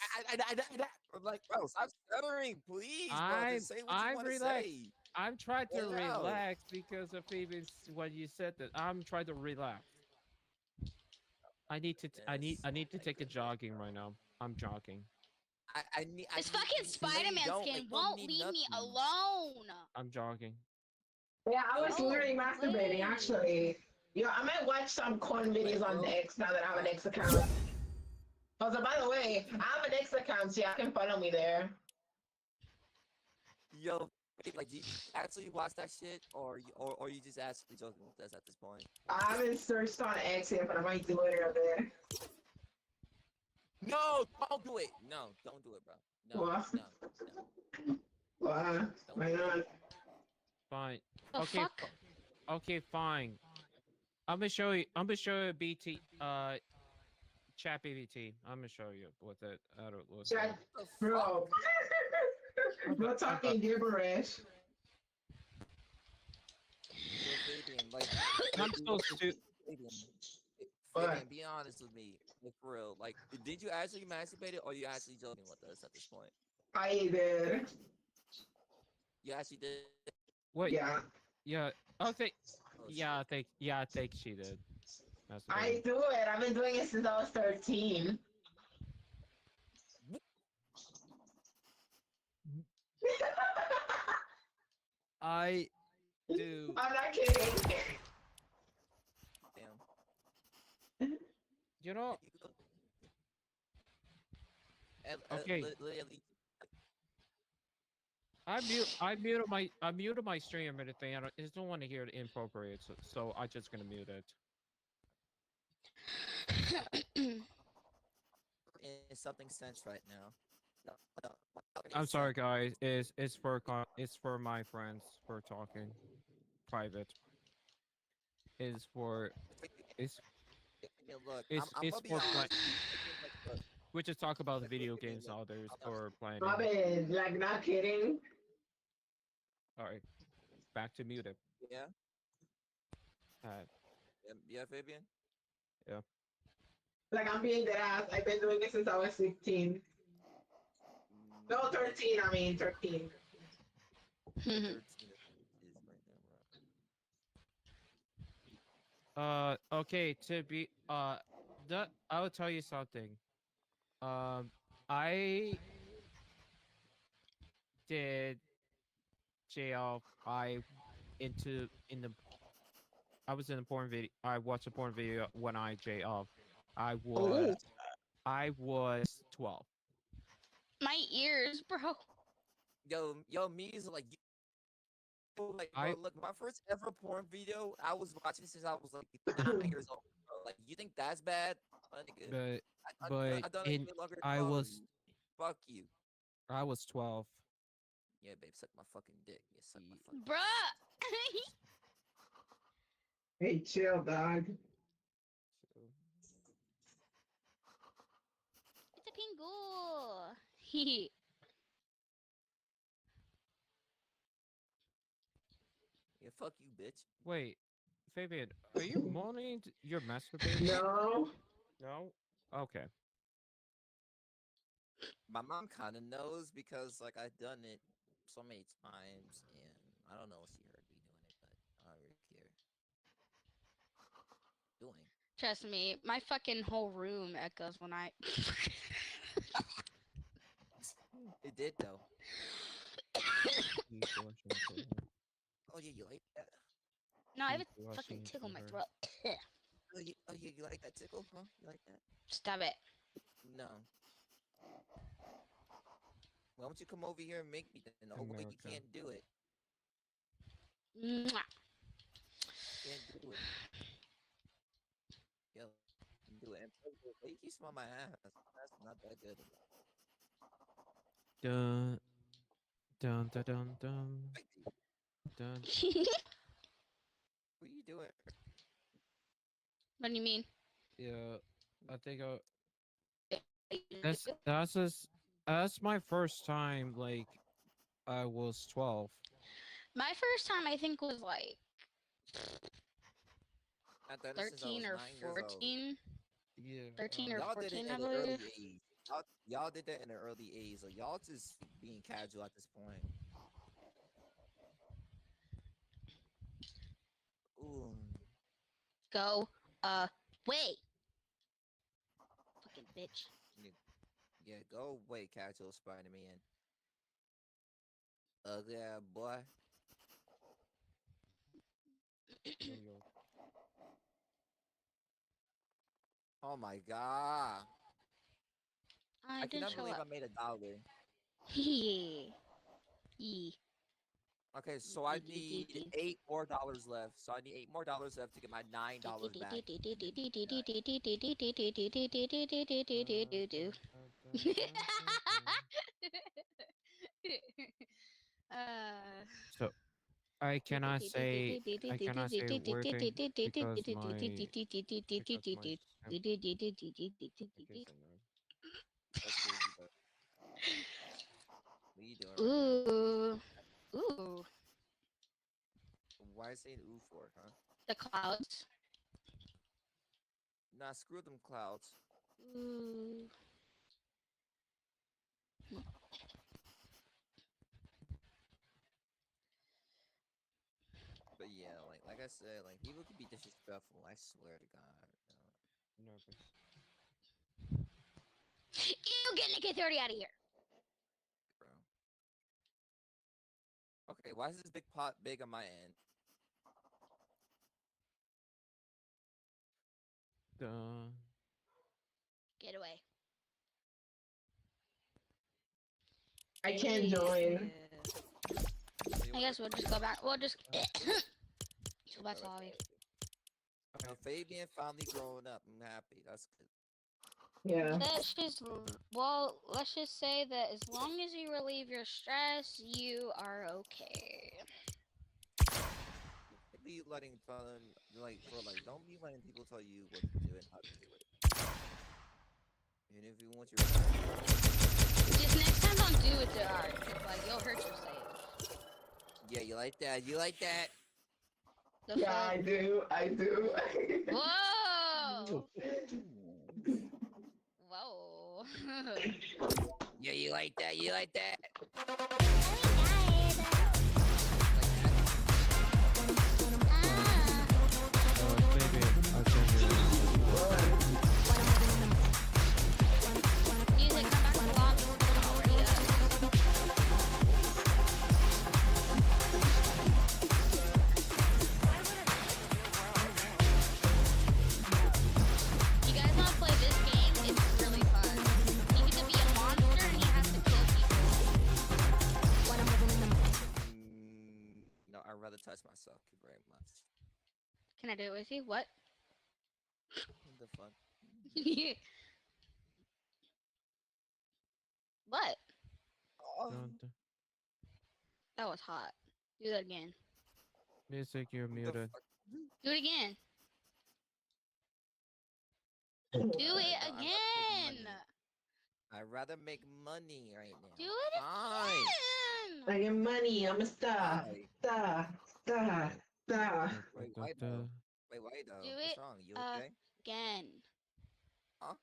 I'm like, bro, stop stuttering, please, bro. Just say what you want to say. I'm trying to Chill out. relax because of even when you said that. I'm trying to relax. I need to take a jogging right now. I'm jogging. I need. This fucking Spider-Man skin won't leave me alone. I'm jogging. Yeah, I was literally masturbating wait. actually. Yo, I might watch some corn videos on the X now that I have an X account. Also, by the way, I have an X account, so y'all can follow me there. Yo, like, do you actually watch that shit, or you just actually joking with us at this point? I haven't searched on X yet, but I might do it up there. No, don't do it. No, don't do it, bro. No, What? no. Why? Why not? Fine. The Okay. fuck? Okay, fine. I'm gonna show you. BT. Chat BBT. I'm gonna show you what that. How it looks. Chat, bro. We're talking gibberish. Like, I'm so stupid. Fabian, be honest with me, like, for real. Like, did you actually masturbate it, or you actually joking with us at this point? I did. You actually did. What? Yeah. Yeah. Okay. Yeah, I think she did. I do it. I've been doing it since I was 13. I do. I'm not kidding. Damn. You know. Okay. I muted my stream and everything. I just don't want to hear it inappropriate, so I just gonna mute it. In something sense right now. I'm sorry, guys. It's for my friends for talking private. It's for Look, it's I'm it's for play. We just talk about the video games others or playing. Robin, like not kidding. All right, back to muted. Yeah. Alright. Yeah, Fabian. Yeah. Like I'm being dead ass. I've been doing it since I was 16. No, 13. I mean 13. 13 Okay. To be I will tell you something. I did jail. I was in a porn video. I watched a porn video when I jailed. I was 12. My ears, bro. Yo, me is like, like, bro, look, my first ever porn video, I was watching since I was like 9 years old. Bro. Like, you think that's bad? I was. Fuck you. I was 12. Yeah, babe, suck my fucking dick. Yeah, suck my fucking. Bruh. Hey, chill, dog. It's a pingu. Hee. Yeah, fuck you, bitch. Wait, Fabian, are you moaning? You're masturbating? No. No? Okay. My mom kind of knows because, like, I've done it so many times, and I don't know if she heard me doing it, but I don't really care. Doing. Trust me, my fucking whole room echoes when I. It did though. Oh yeah, you like that? No, I have a fucking tickle in my throat. Oh yeah, you like that tickle, huh? You like that? Stop it. No. Why don't you come over here and make me then? Oh wait, you can't do it. Mwah. Can't do it. Yo, you can do it. Wait, you smell my ass. That's not that good. Dun dun dun dun dun. Dun. What are you doing? What do you mean? Yeah, I think that's my first time. Like, I was 12. My first time, I think, was like 13 or 14. Yeah. 13 or Y'all 14, did it I in the early believe. age. Y'all did that in the early age. Like, y'all just being casual at this point. Ooh. Go away. Fucking bitch. Yeah, go away, Casual Spider-Man. Ugly ass boy. Oh my god. I I didn't cannot show believe I up. made $1. Yeah. Yeah. Okay, so I need $8 more left. So I need $8 more left to get my $9 back. So I cannot say wording because my That's crazy, but what are you doing right Ooh. Ooh. now? Why is saying ooh for, huh? The clouds. Nah, screw them clouds. Ooh. But yeah, like I said, like people can be disrespectful. I swear to God. nervous. You get Nick 30 out of here. Bro. Okay, why is this big pot big on my end? Get away. I can't join. I guess we'll just go back. We'll just go back to lobby. Okay, Fabian finally growing up. I'm happy. That's good. Yeah. Let's just say that as long as you relieve your stress, you are okay. Be letting fun don't be letting people tell you what to do and how to do it. And if you want your just next time don't do it to art. Like you'll hurt yourself. Yeah, you like that? You like that? Yeah, I do. I do. Whoa! Whoa! Yeah, you like that? You like that? Music, come back to lobby. Already up. You guys want to play this game? It's really fun. You get to be a monster and you have to kill people. No, I'd rather touch myself. Thank you very much. Can I do it with you? What? What the fuck? What? Oh. That was hot. Do that again. Music, you're muted. Do it again. Do it again. I'd rather make money right now. Do it again. I get money. I'm a star. Star. Wait, why though? Wait, why though? Do What's it wrong? You okay? again. Huh?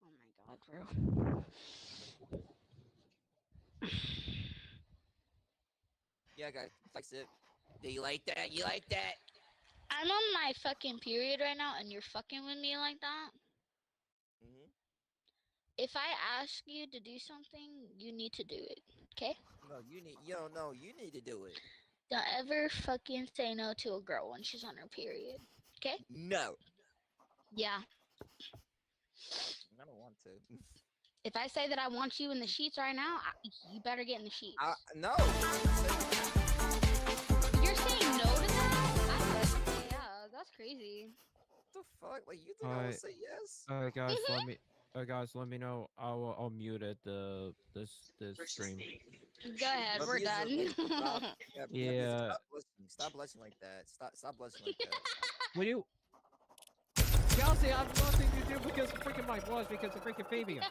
Oh my god, bro. Yeah, guys, fix it. Do you like that? You like that? I'm on my fucking period right now and you're fucking with me like that? Mm-hmm. If I ask you to do something, you need to do it, okay? No, you need to do it. Don't ever fucking say no to a girl when she's on her period, okay? No. Yeah. I don't want to. If I say that I want you in the sheets right now, you better get in the sheets. No. You're saying no to that? Yeah, that's crazy. What the fuck? Like you think I would say yes? Alright, guys, let me know. I'll mute it. This stream. Go ahead, we're done. Yeah. Stop blushing like that. Stop blushing like that. Will you? Chelsea, I have nothing to do because of freaking my boss because of freaking Fabian.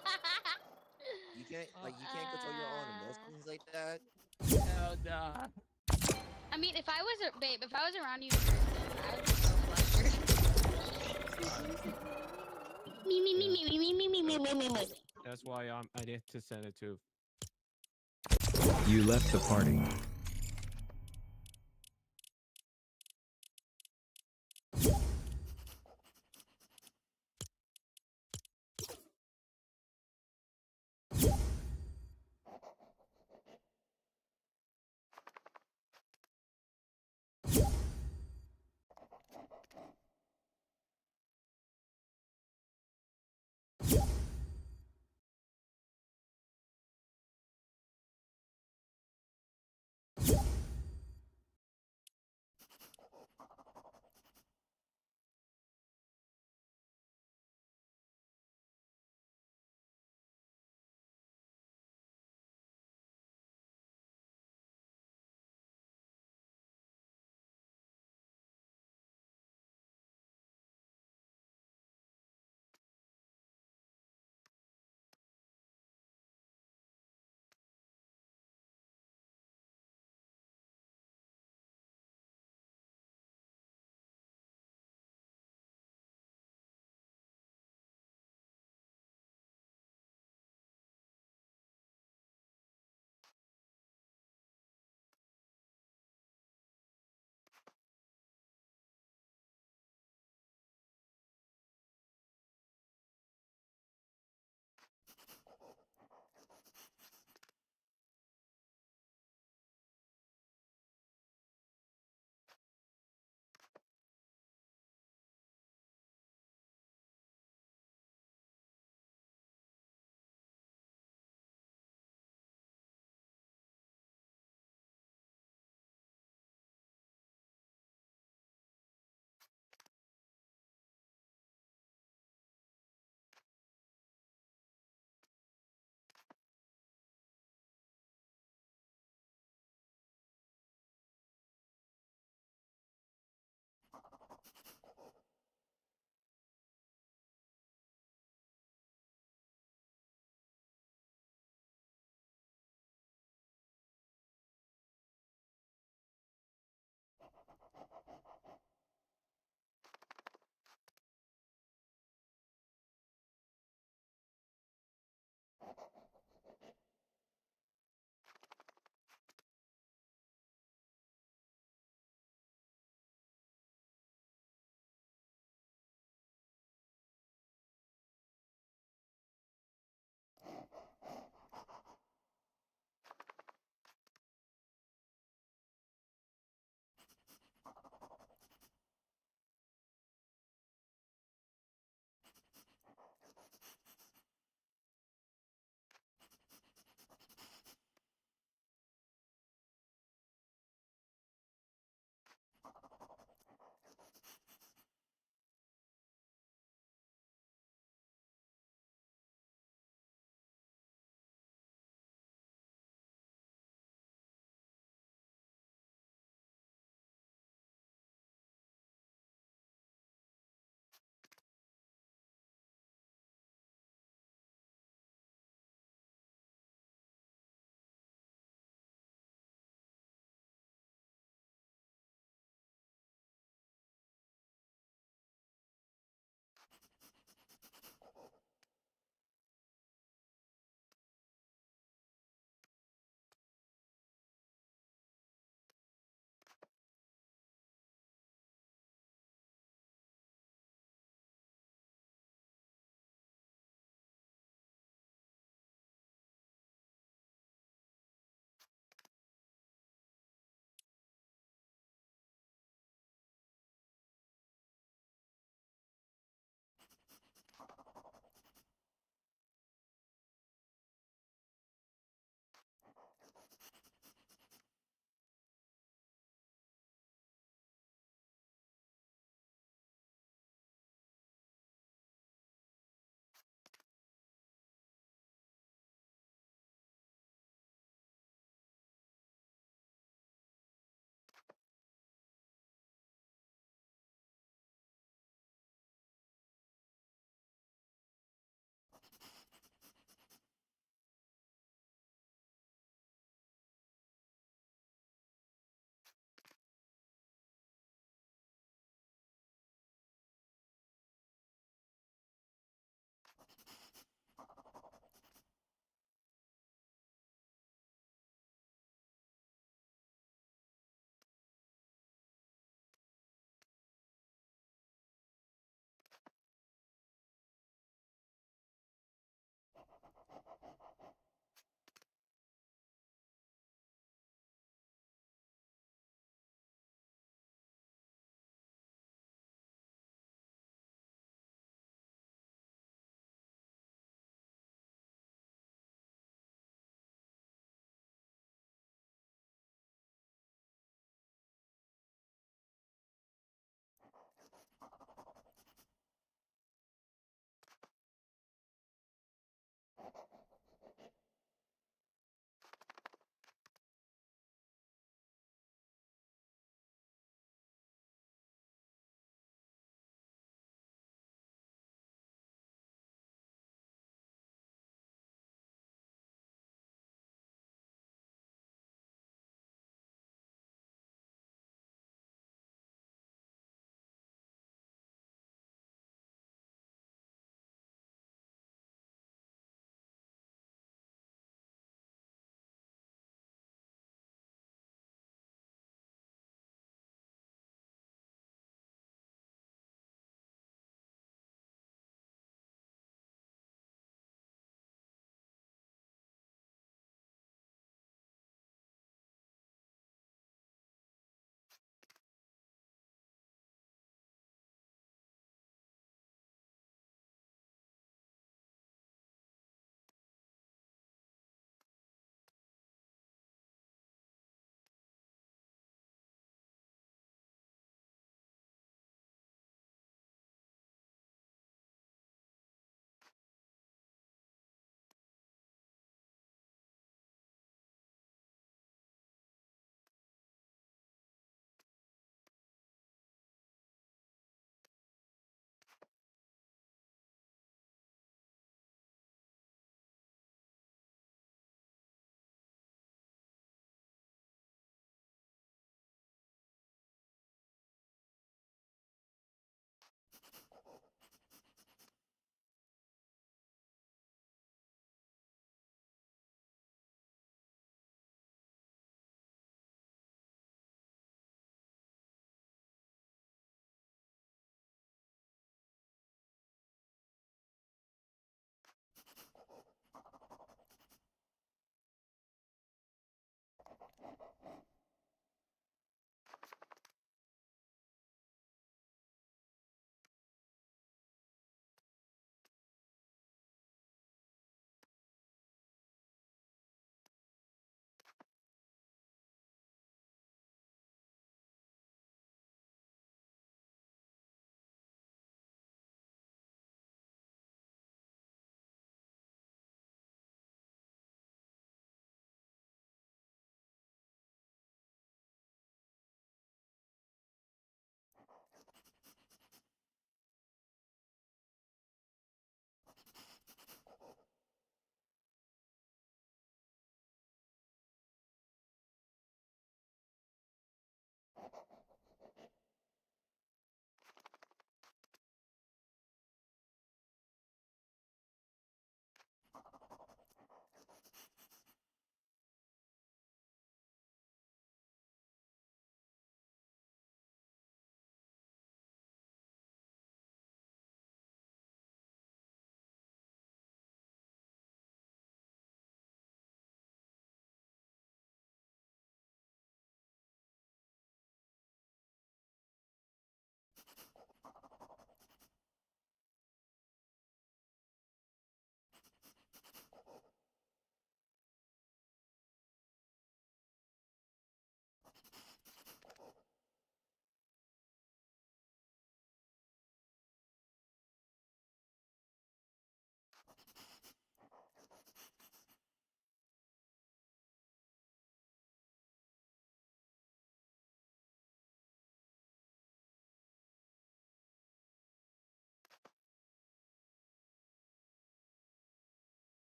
You can't control your own emotions like that. No, nah. I mean, if I was around you in person, I would be so flustered. Me. That's why I need to send it to. You left the party.